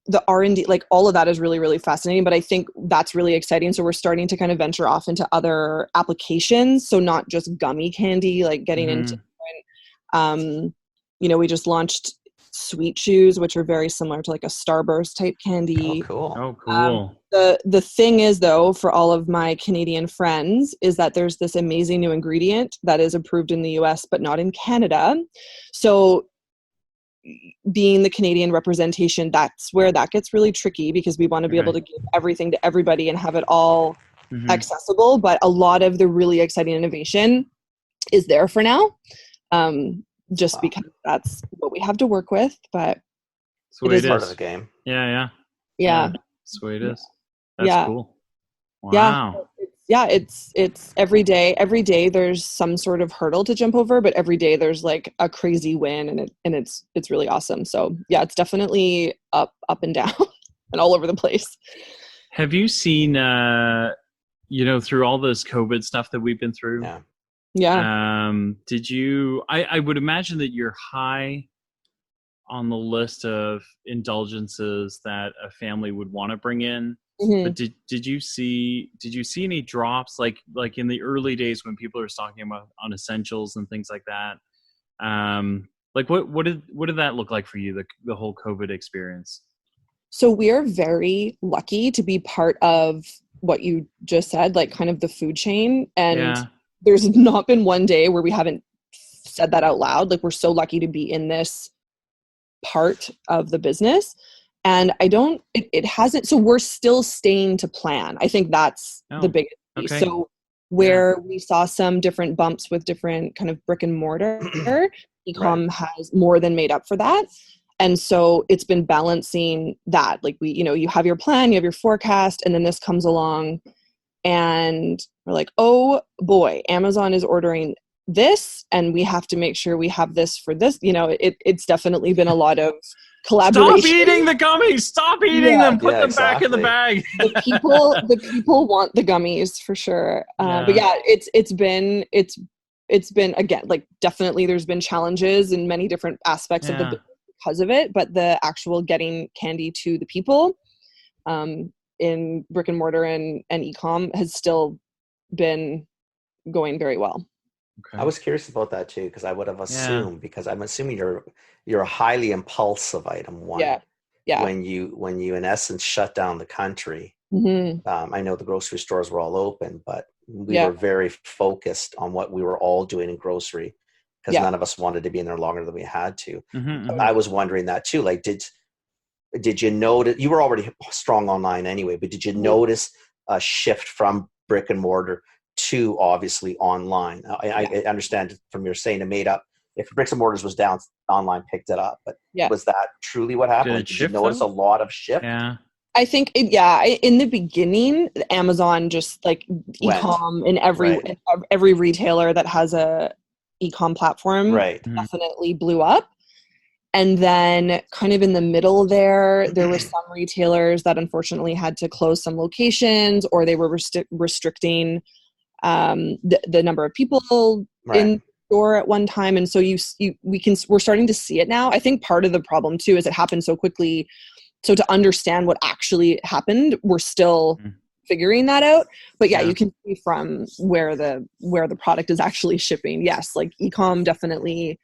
the R&D, like all of that is really, really fascinating, but I think that's really exciting. So we're starting to kind of venture off into other applications. So not just gummy candy, like getting into different, we just launched sweet chews, which are very similar to like a Starburst type candy. Oh, cool. The thing is, though, for all of my Canadian friends, is that there's this amazing new ingredient that is approved in the US, but not in Canada. So being the Canadian representation, that's where that gets really tricky, because we want to be able to give everything to everybody and have it all accessible. But a lot of the really exciting innovation is there for now. Just because that's what we have to work with, but it is part of the game. Yeah. That's the way it is. That's cool. Wow. It's every day. Every day there's some sort of hurdle to jump over, but every day there's like a crazy win, and it's really awesome. So yeah, it's definitely up and down and all over the place. Have you seen through all this COVID stuff that we've been through? Yeah. Did you, I would imagine that you're high on the list of indulgences that a family would want to bring in. But did you see any drops like in the early days when people are talking about on essentials and things like that? Like what did that look like for you, the whole COVID experience? So we're very lucky to be part of what you just said, like kind of the food chain, and there's not been one day where we haven't said that out loud. Like, we're so lucky to be in this part of the business. And it hasn't, so we're still staying to plan. I think that's the biggest piece. Okay. So where we saw some different bumps with different kind of brick and mortar, e-com has more than made up for that. And so it's been balancing that. Like you have your plan, you have your forecast, and then this comes along and we're like, oh boy, Amazon is ordering this, and we have to make sure we have this for this. It's definitely been a lot of collaboration. Stop eating the gummies! Stop eating them! Put them back in the bag. The people want the gummies for sure. But yeah, it's been again, like, definitely there's been challenges in many different aspects of the business because of it, but the actual getting candy to the people in brick and mortar and e-com has still been going very well. Okay. I was curious about that too, because I would have assumed, because I'm assuming you're a highly impulsive item. When you in essence shut down the country, I know the grocery stores were all open, but we were very focused on what we were all doing in grocery, because none of us wanted to be in there longer than we had to. I was wondering that too. Like, did you notice, you were already strong online anyway, but did you notice a shift from brick and mortar to obviously online? I understand from your saying it made up. If bricks and mortars was down, online picked it up. But was that truly what happened? Did you notice a lot of shift? Yeah. I think, in the beginning, Amazon just like e-com in every retailer that has a e-com platform definitely blew up. And then kind of in the middle there were some retailers that unfortunately had to close some locations, or they were restricting the number of people in store at one time, and so we're starting to see it now. I think part of the problem too is it happened so quickly. So to understand what actually happened, we're still figuring that out. But yeah, you can see from where the product is actually shipping. Yes, like e-com definitely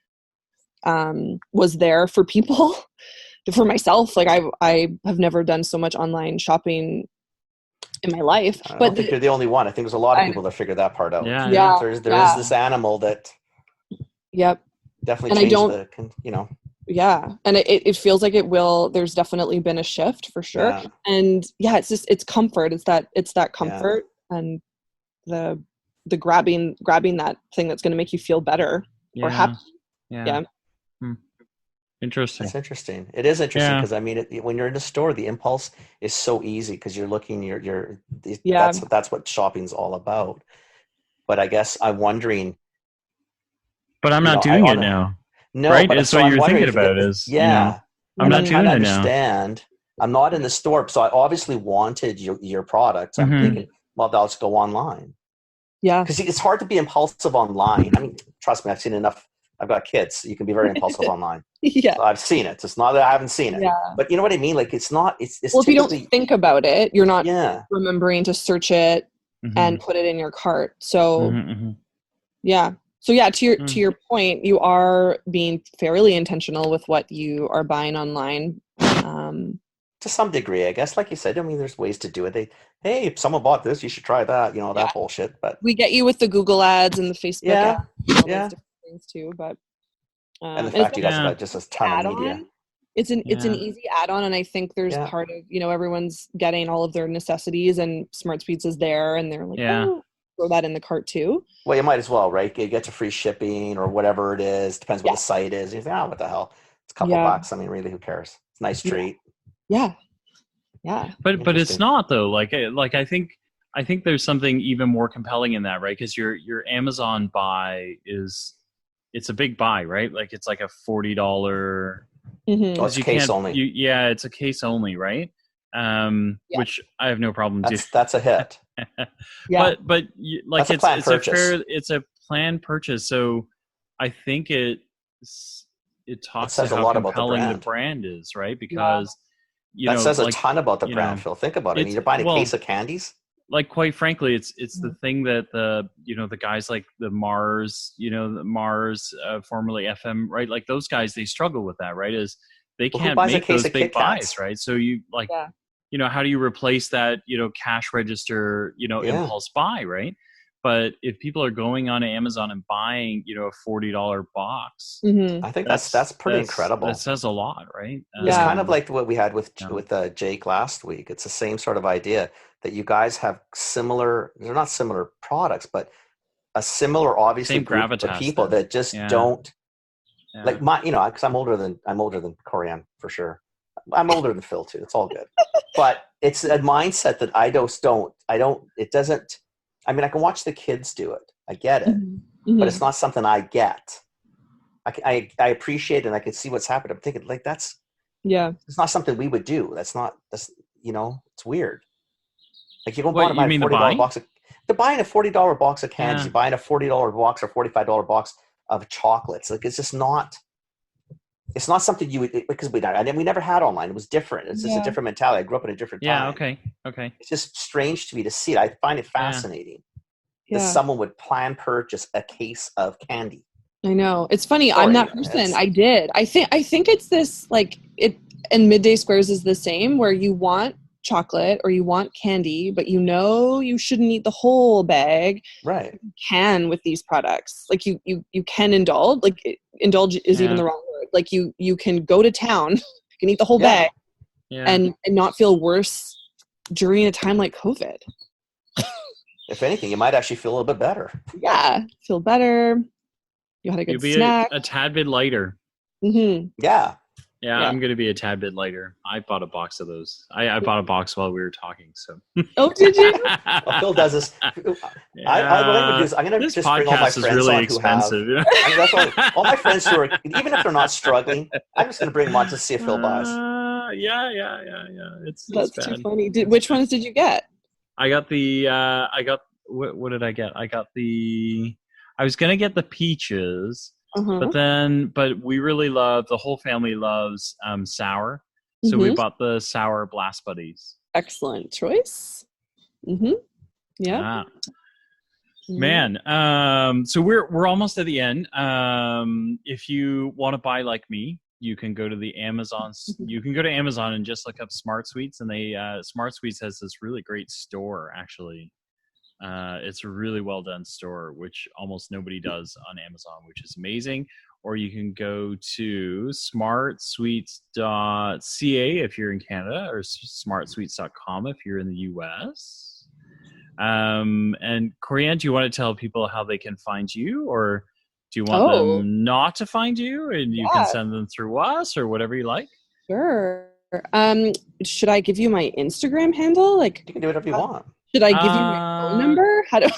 was there for people. For myself, like I have never done so much online shopping in my life. I don't think you're the only one. I think there's a lot of people that figure that part out. Yeah. There is this animal that. Yep. Definitely changed Yeah. And it feels like it will. There's definitely been a shift for sure. Yeah. And yeah, it's comfort. It's that comfort and the grabbing that thing that's going to make you feel better or happy. Yeah. Interesting. That's interesting. It is interesting because I mean, when you're in a store, the impulse is so easy because you're looking. That's what shopping's all about. But I guess I'm wondering. But I'm not doing it now. No, right? But it's what you're thinking about. I'm not doing it now. I'm not in the store, so I obviously wanted your product. So I'm thinking, well, I'll just go online. Yeah, because it's hard to be impulsive online. I mean, trust me, I've seen enough. I've got kids. You can be very impulsive online. Yeah. So I've seen it. It's not that I haven't seen it. Yeah. But you know what I mean? Like, it's not, it's well, if you don't think about it, you're not remembering to search it and put it in your cart. So, yeah. So yeah, to your point, you are being fairly intentional with what you are buying online. To some degree, I guess. Like you said, I mean, there's ways to do it. Hey, if someone bought this, you should try that. You know, that bullshit. But we get you with the Google ads and the Facebook ads. Yeah. Things too, but and the fact you guys have got just a ton of media. It's an easy add-on, and I think there's part of everyone's getting all of their necessities, and Smart Speeds is there, and they're like, oh, throw that in the cart too. Well, you might as well, right? You get to free shipping or whatever it is. Depends what the site is. You think, what the hell? It's a couple bucks. I mean, really, who cares? It's a nice treat. Yeah. But it's not though. Like I think there's something even more compelling in that, right? Because your Amazon buy it's a big buy, right? Like it's like a $40. Oh, it's case only. It's a case only, right? Which I have no problem doing. That's a hit. But like it's a planned purchase. So I think it talks about how compelling the brand is, right? Because that says a ton about the brand, Phil. Think about it. I mean, you're buying a case of candies. Like, quite frankly, it's the thing that the guys like the Mars, formerly FM, right? Like those guys, they struggle with that, right? Is they can't make those big buys, right? So you how do you replace that, cash register, impulse buy, right? But if people are going on Amazon and buying, a $40 box, I think that's pretty incredible. That says a lot, right? It's kind of like what we had with Jake last week. It's the same sort of idea that you guys have similar. They're not similar products, but a similar, obviously, group of people that just don't like my. Because I'm older than Koreann for sure. I'm older than Phil too. It's all good, but it's a mindset that I don't. It doesn't. I mean, I can watch the kids do it. I get it, but it's not something I get. I appreciate it and I can see what's happening. I'm thinking like it's not something we would do. That's it's weird. Like you don't buy a $40 box. They're buying a $40 box of candies. You're buying a $40 box or $45 box of chocolates. Like it's just not. It's not something you would, because we never had online. It was different. It's just a different mentality. I grew up in a different time. Okay. It's just strange to me to see it. I find it fascinating that someone would plan purchase a case of candy. I know. It's funny. I'm that person. I did. I think it's this, like, it, and Midday Squares is the same, where you want chocolate or you want candy, but you shouldn't eat the whole bag. Right. You can with these products. Like you can indulge. Like indulge is even the wrong word. Like you can go to town, you can eat the whole bag and not feel worse during a time like COVID. If anything, you might actually feel a little bit better. Yeah. Feel better. You had a good snack. A tad bit lighter. Mm-hmm. Yeah. Yeah, I'm going to be a tad bit lighter. I bought a box of those. I bought a box while we were talking. So. Oh, did you? Well, Phil does this. What I'm going to do is I'm going to just bring all my friends really on expensive. who have. All my friends who are, even if they're not struggling, I'm just going to bring them on to see if Phil buys. Yeah. That's too funny. Which ones did you get? I got the. What did I get? I got the. I was gonna get the peaches, but we really love, the whole family loves sour, so we bought the sour Blast Buddies. Excellent choice. Yeah. Man, so we're almost at the end. If you want to buy like me, you can go to the Amazon. You can go to Amazon and just look up Smart Sweets, and they Smart Sweets has this really great store. Actually, it's a really well done store, which almost nobody does on Amazon, which is amazing. Or you can go to smartsweets.ca if you're in Canada, or smartsweets.com if you're in the US. And Koreann, do you want to tell people how they can find you, or do you want them not to find you and you can send them through us, or whatever you like? Sure. Should I give you my Instagram handle? Like, you can do whatever you want. Should I give you my phone number? How do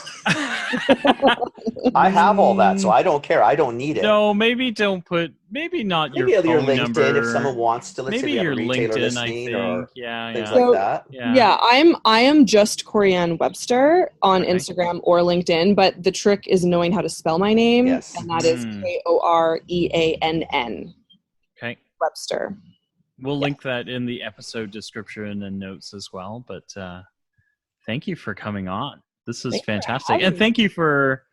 I have all that, so I don't care. I don't need it. No, maybe don't put. Maybe not maybe your phone LinkedIn number. If someone wants to, let's maybe say your LinkedIn. I think. Or yeah, things like that. Yeah, I am just Koreann Webster on Instagram or LinkedIn, but the trick is knowing how to spell my name, and that is Koreann. Okay. Webster. We'll link that in the episode description and notes as well. But thank you for coming on. This is fantastic, and thank you for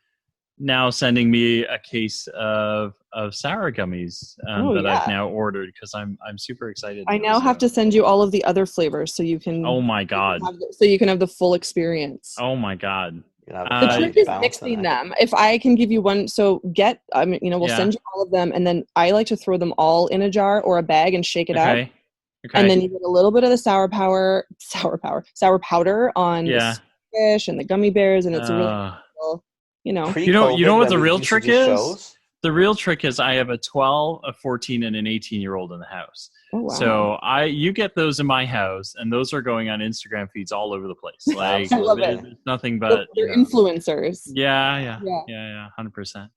now sending me a case of sour gummies that I've now ordered, because I'm super excited. I now have to send you all of the other flavors so you can. Oh my god! So you can have the full experience. Oh my god! The trick is mixing them. If I can give you one, so we'll send you all of them, and then I like to throw them all in a jar or a bag and shake it up. Okay. And then you get a little bit of the sour powder on the fish and the gummy bears, and it's a really you know what the real trick is? The real trick is I have a 12, a 14, and an 18-year-old in the house. Oh, wow. So you get those in my house, and those are going on Instagram feeds all over the place. Like, I love it. It's nothing but they're influencers. Yeah, 100%.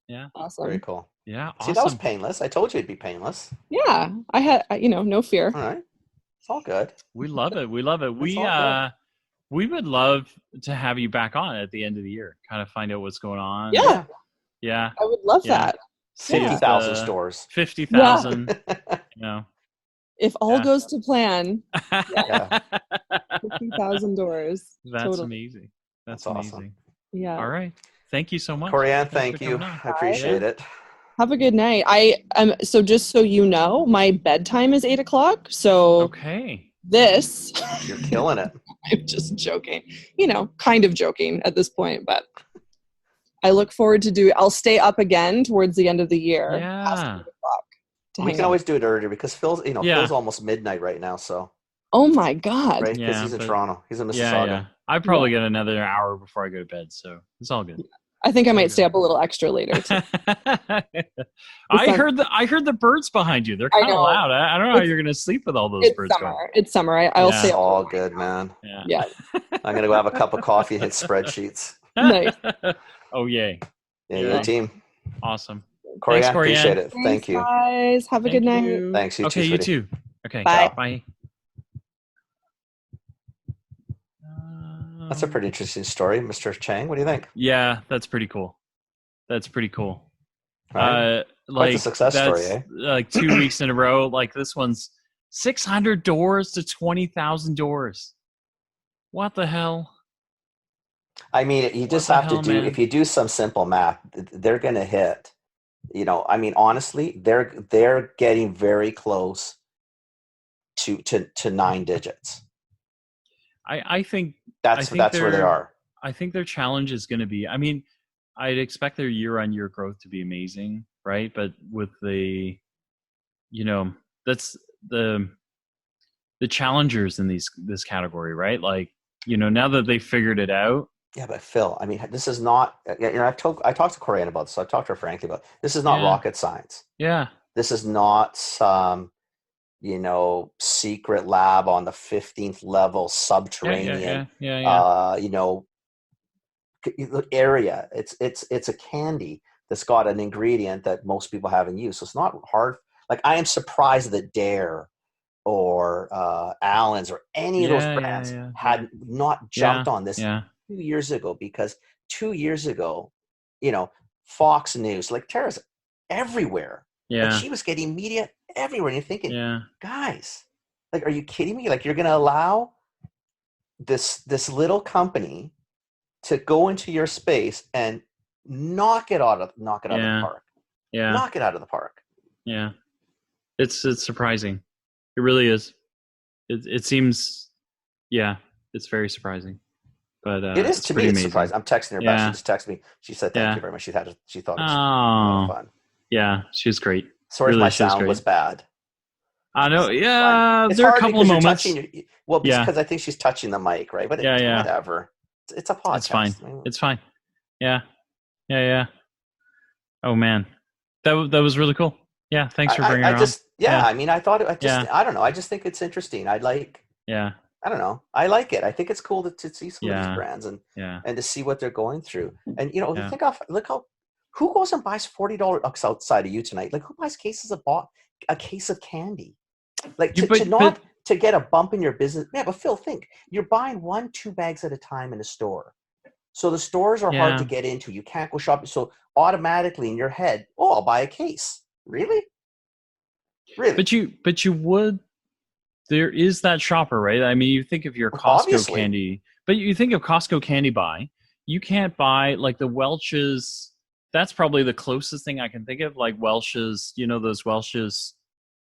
Yeah, awesome. Very cool. Yeah, awesome. See, that was painless. I told you it'd be painless. Yeah, I had no fear. All right, it's all good. We love it. We would love to have you back on at the end of the year, kind of find out what's going on. Yeah. I would love that. 50,000 stores. 50,000. If all goes to plan. 50,000 doors. That's amazing. That's amazing. Awesome. Yeah. All right. Thank you so much. Koreann, thank you. I appreciate it. Have a good night. So just so you know, my bedtime is 8:00. So okay. This. You're killing it. I'm just joking. Kind of joking at this point, but I look forward to I'll stay up again towards the end of the year. Yeah. We can always do it earlier because Phil's almost midnight right now. So. Oh my God. Right, because he's in Toronto. He's in Mississauga. Yeah. I probably get another hour before I go to bed, so it's all good. I think I might stay up a little extra later too. I heard the birds behind you. They're kind of loud. I don't know how you're gonna sleep with all those birds. It's summer. I'll stay up. All good, man. Yeah. I'm gonna go have a cup of coffee and hit spreadsheets. Nice. Oh yay. Yeah, you're the team. Awesome. Koreann, appreciate it. Thank you. Guys, have a good night. Thanks. You too. You too. Okay. Bye. That's a pretty interesting story, Mr. Chang. What do you think? Yeah, that's pretty cool. Right. Quite a success story, eh? Like 2 weeks in a row. Like this one's 600 doors to 20,000 doors. What the hell? I mean, you just have to do. If you do some simple math, they're going to hit. Honestly, they're getting very close to 9 digits. I think that's where they are. I think their challenge is going to be. I'd expect their year-on-year growth to be amazing, right? But with the, that's the challengers in this category, right? Like, now that they figured it out. Yeah, but Phil, this is not. I talked to Koreann about this. I talked to her frankly about this. Is not rocket science. Yeah. This is not some. Secret lab on the 15th level subterranean, area. It's a candy that's got an ingredient that most people haven't used. So it's not hard. Like I am surprised that Dare or Allen's or any of those brands had not jumped on this 2 years ago, because 2 years ago, Fox News. Like Tara's everywhere. Yeah. Like she was getting media everywhere. And you're thinking, guys, like, are you kidding me? Like, you're going to allow this little company to go into your space and knock it out of the park. Yeah. Knock it out of the park. Yeah. It's surprising. It really is. It seems, it's very surprising. But it is to me. It's surprising. I'm texting her back. She just texted me. She said thank you very much. She thought it was fun. Yeah, she was great. Sorry if my sound was bad. I know. Yeah, there are a couple of moments. Because I think she's touching the mic, right? But whatever. It's a podcast. It's fine. It's fine. Yeah. Oh man, that was really cool. Yeah, thanks for bringing her on. I mean, I thought I don't know. I just think it's interesting. I don't know. I like it. I think it's cool to see some of these brands and to see what they're going through. And look how who goes and buys $40 outside of you tonight? Like, who buys a case of candy? Like to get a bump in your business. Yeah, but Phil, think you're buying 1-2 bags at a time in a store. So the stores are hard to get into. You can't go shopping. So automatically in your head, I'll buy a case. Really? But you would. There is that shopper, right? I mean, you think of your Costco candy, but you think of Costco candy buy. You can't buy like the Welch's. That's probably the closest thing I can think of, like Welch's. Those Welch's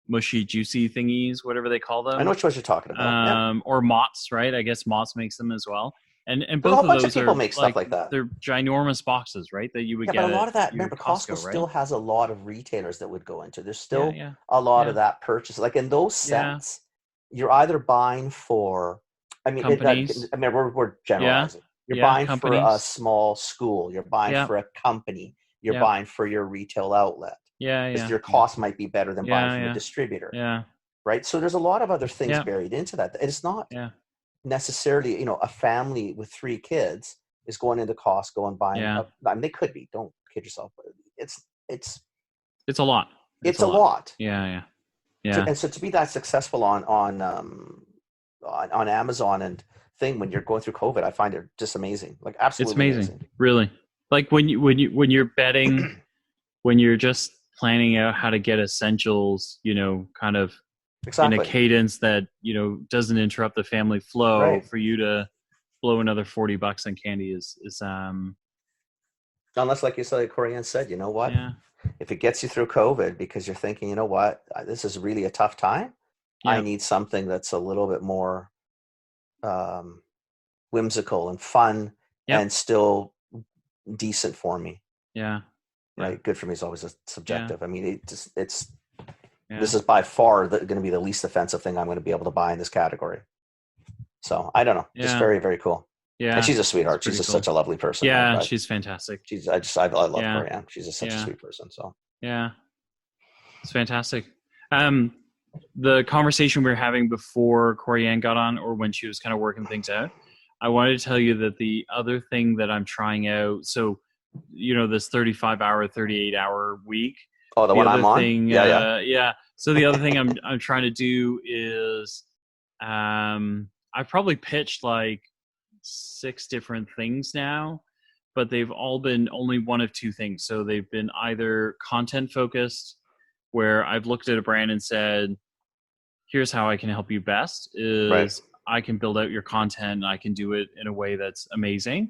mushy, juicy thingies, whatever they call them. I know which ones you're talking about. Or Mott's, right? I guess Mott's makes them as well. And both a whole of bunch those of people make stuff like that. They're ginormous boxes, right? That you would get. But a lot of that. Remember, Costco still has a lot of retailers that would go into. There's still a lot of that purchase. Like in those sets, you're either buying for. I mean, we're generalizing. You're buying for a small school. You're buying for a company. You're buying for your retail outlet. Because your cost might be better than buying from a distributor. Yeah. Right. So there's a lot of other things buried into that. It's not necessarily, a family with 3 kids is going into Costco and buying. I mean, they could be. Don't kid yourself. But it's a lot. It's a lot. Yeah. And so to be that successful on Amazon and thing when you're going through COVID, I find it just amazing. Like absolutely it's amazing. Really. Like when you're betting, when you're just planning out how to get essentials, kind of in a cadence that, doesn't interrupt the family flow, for you to blow another $40 on candy is unless, like you said, Koreann said, you know what? Yeah. If it gets you through COVID because you're thinking, you know what, this is really a tough time. I need something that's a little bit more whimsical and fun and still decent for me. Yeah. Right. Good for me is always a subjective. I mean, this is by far going to be the least offensive thing I'm going to be able to buy in this category. So I don't know. Just very, very cool. Yeah. And she's a sweetheart. She's just such a lovely person. Yeah. She's fantastic. I love Koreann. She's such a sweet person. So yeah, it's fantastic. The conversation we were having before Koreann got on, or when she was kind of working things out, I wanted to tell you that the other thing that I'm trying out, so, this 35-hour, 38-hour week. Oh, the one I'm on? Yeah. So the other thing I'm trying to do is I've probably pitched like 6 different things now, but they've all been only one of 2 things. So they've been either content focused, where I've looked at a brand and said, here's how I can help you best is I can build out your content and I can do it in a way that's amazing.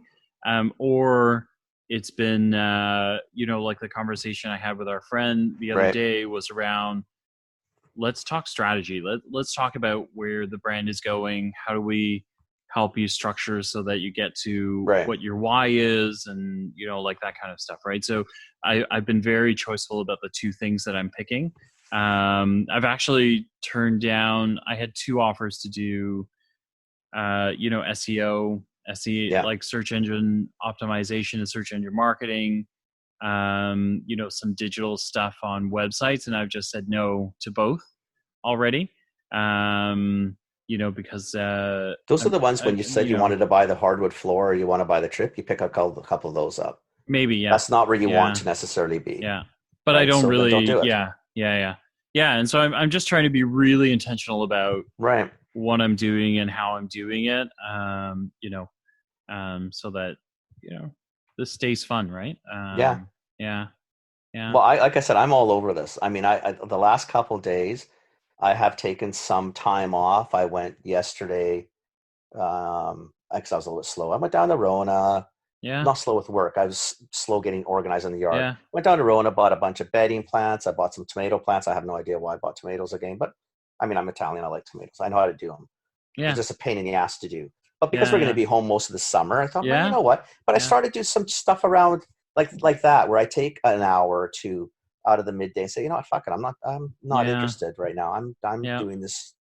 Or it's been, like the conversation I had with our friend the other day was around, let's talk strategy. Let's talk about where the brand is going. How do we help you structure so that you get to what your why is and, like that kind of stuff. Right. So I've been very choiceful about the 2 things that I'm picking. I've actually turned down, I had 2 offers to do, SEO, like search engine optimization and search engine marketing, some digital stuff on websites. And I've just said no to both already. Because those are the ones when you said you wanted to buy the hardwood floor or you want to buy the trip, you pick a couple of those up. Maybe, yeah. That's not where you want to necessarily be. Yeah. But I don't really, don't do it. Yeah. And so I'm just trying to be really intentional about what I'm doing and how I'm doing it. So that, this stays fun, right? Yeah. Yeah. Well, like I said, I'm all over this. I mean, I the last couple days, I have taken some time off. I went yesterday, because I was a little bit slow. I went down to Rona. Yeah. Not slow with work. I was slow getting organized in the yard. Yeah. Went down to Rona, bought a bunch of bedding plants. I bought some tomato plants. I have no idea why I bought tomatoes again, but I mean, I'm Italian. I like tomatoes. I know how to do them. Yeah. It's just a pain in the ass to do. But because we're going to be home most of the summer, I thought, well, you know what? But I started to do some stuff around like that, where I take an hour or two out of the midday and say, you know what, fuck it. I'm not interested right now. I'm doing this.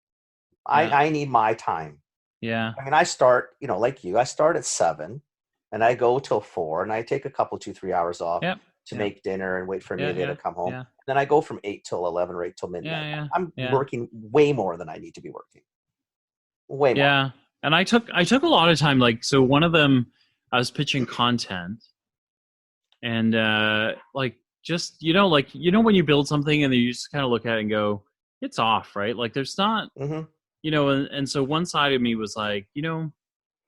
I need my time. Yeah. I mean, I start, like you, I start at 7 and I go till 4 and I take a couple, 2-3 hours off to make dinner and wait for Amelia to come home. Yeah. Then I go from 8 till 11 or 8 till midnight. Yeah. I'm working way more than I need to be working. Way more. Yeah. And I took a lot of time. Like, so one of them, I was pitching content and just, when you build something and then you just kind of look at it and go, it's off, right? Like there's not, and so one side of me was like,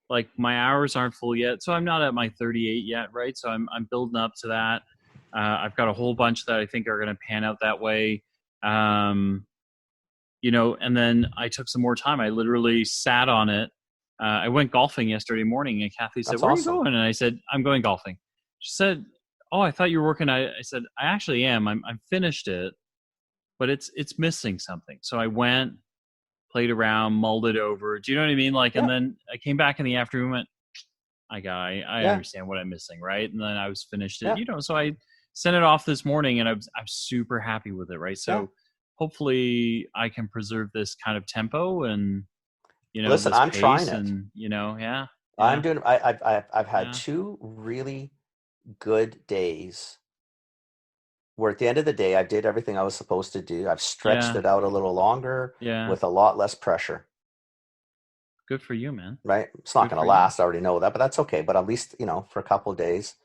like my hours aren't full yet. So I'm not at my 38 yet. Right. So I'm building up to that. I've got a whole bunch that I think are going to pan out that way. And then I took some more time. I literally sat on it. I went golfing yesterday morning and Kathy said, "Where are you going?" And I said, "I'm going golfing." She said, "Oh, I thought you were working." I said, "I actually am. I'm finished it, but it's missing something." So I went, played around, mulled it over. Do you know what I mean? Like, and then I came back in the afternoon and went, I understand what I'm missing. Right. And then I was finished it, so I sent it off this morning and I'm super happy with it. Right. So hopefully I can preserve this kind of tempo and, listen, I'm trying it. And, I'm doing, I've had 2 really good days where at the end of the day, I did everything I was supposed to do. I've stretched it out a little longer with a lot less pressure. Good for you, man. Right? It's not going to last. I already know that, but that's okay. But at least, for a couple of days,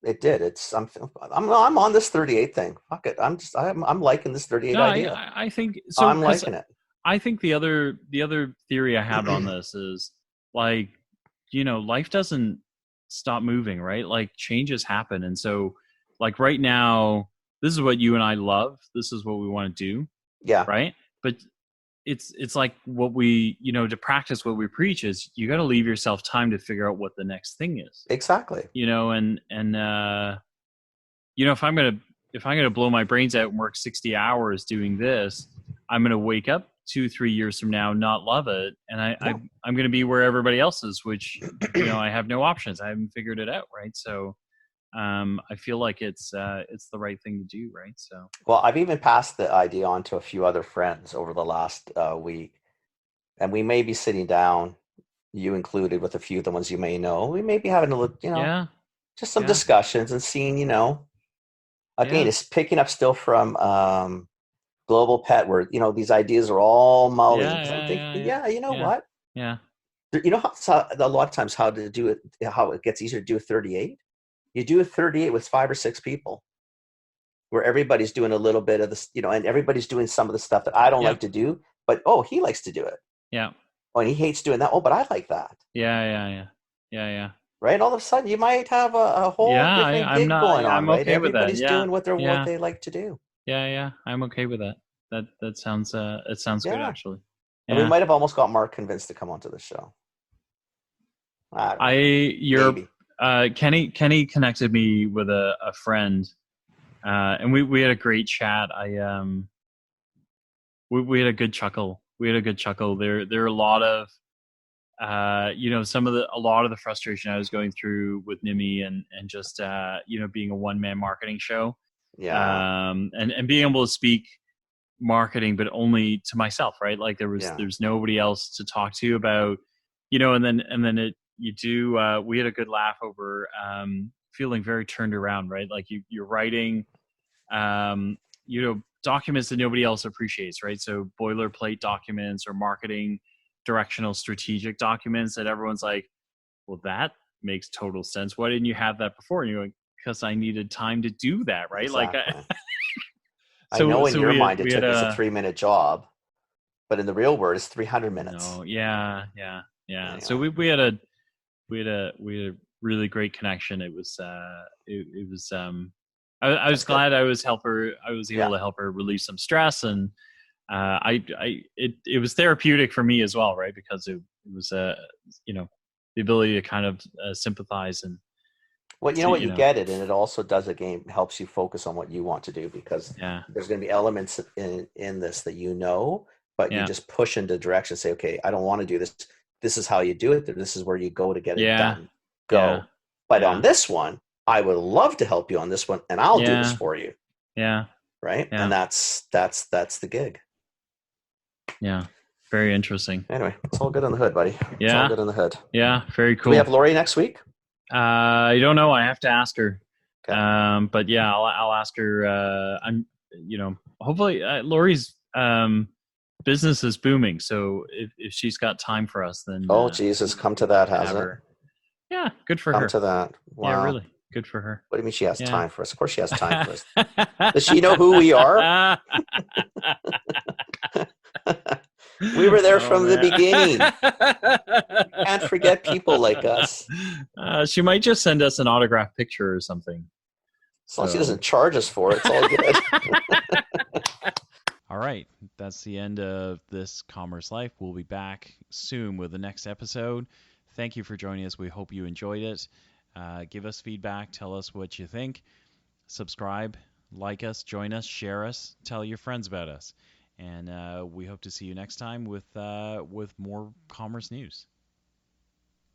it did. I'm on this 38 thing. Fuck it. I'm liking this 38 idea. I think so. I'm liking it. I think the other theory I have on this is like, life doesn't stop moving, right? Like changes happen. And so like right now, this is what you and I love. This is what we want to do. Yeah. Right. But it's like what we, to practice what we preach is you got to leave yourself time to figure out what the next thing is. Exactly. And if I'm going to blow my brains out and work 60 hours doing this, I'm going to wake up 2-3 years from now, not love it. And I'm going to be where everybody else is, which, I have no options. I haven't figured it out. Right. So, I feel like it's the right thing to do, right? So, well, I've even passed the idea on to a few other friends over the last week, and we may be sitting down, you included, with a few of the ones you may know. We may be having a little, just some discussions and seeing, again, it's picking up still from Global Pet, where these ideas are all mulling. I'm thinking, what? Yeah. How a lot of times how to do it, how it gets easier to do a 38. You do a 38 with 5 or 6 people where everybody's doing a little bit of this, and everybody's doing some of the stuff that I don't like to do, but, he likes to do it. Yeah. Oh, and he hates doing that. Oh, but I like that. Yeah. Right. All of a sudden you might have a whole different gig going on. I'm right? okay Everybody's with that. doing what they like to do. Yeah. I'm okay with that. That sounds, it sounds good actually. Yeah. And we might have almost got Mark convinced to come onto the show. Maybe. Kenny connected me with a friend, and we had a great chat. We had a good chuckle. There are a lot of, a lot of the frustration I was going through with Nimi and just, being a one-man marketing show. Yeah. And being able to speak marketing, but only to myself, right? Like there's nobody else to talk to about, and then we had a good laugh over, feeling very turned around, right? Like you're writing, documents that nobody else appreciates, right? So boilerplate documents or marketing directional strategic documents that everyone's like, well, that makes total sense. Why didn't you have that before? And you're like, because I needed time to do that, right? Exactly. Like, I know in your mind it's a 3-minute job, but in the real world, it's 300 minutes. No, yeah. So we had a really great connection. It was I was glad I was able to help her relieve some stress, and it was therapeutic for me as well, right? Because it was the ability to kind of sympathize and. Well, you get it, and it also does helps you focus on what you want to do, because there's going to be elements in this that but you just push into direction. Say, okay, I don't want to do this. This is how you do it. This is where you go to get it done. Go. Yeah. But on this one, I would love to help you on this one, and I'll do this for you. Yeah. Right. Yeah. And that's the gig. Yeah. Very interesting. Anyway, it's all good on the hood, buddy. Yeah. It's all good on the hood. Yeah. Very cool. Do we have Lori next week? I don't know. I have to ask her. Okay. But yeah, I'll ask her. Hopefully Lori's business is booming. So if she's got time for us, then Jesus, come to that, has it? Yeah, good for her. Come to that. Wow. Yeah, really good for her. What do you mean she has time for us? Of course she has time for us. Does she know who we are? We were there from the beginning. Can't forget people like us. She might just send us an autographed picture or something. As long as she doesn't charge us for it, it's all good. All right. That's the end of this Commerce Life. We'll be back soon with the next episode. Thank you for joining us. We hope you enjoyed it. Give us feedback. Tell us what you think. Subscribe, like us, join us, share us, tell your friends about us. And we hope to see you next time with more commerce news.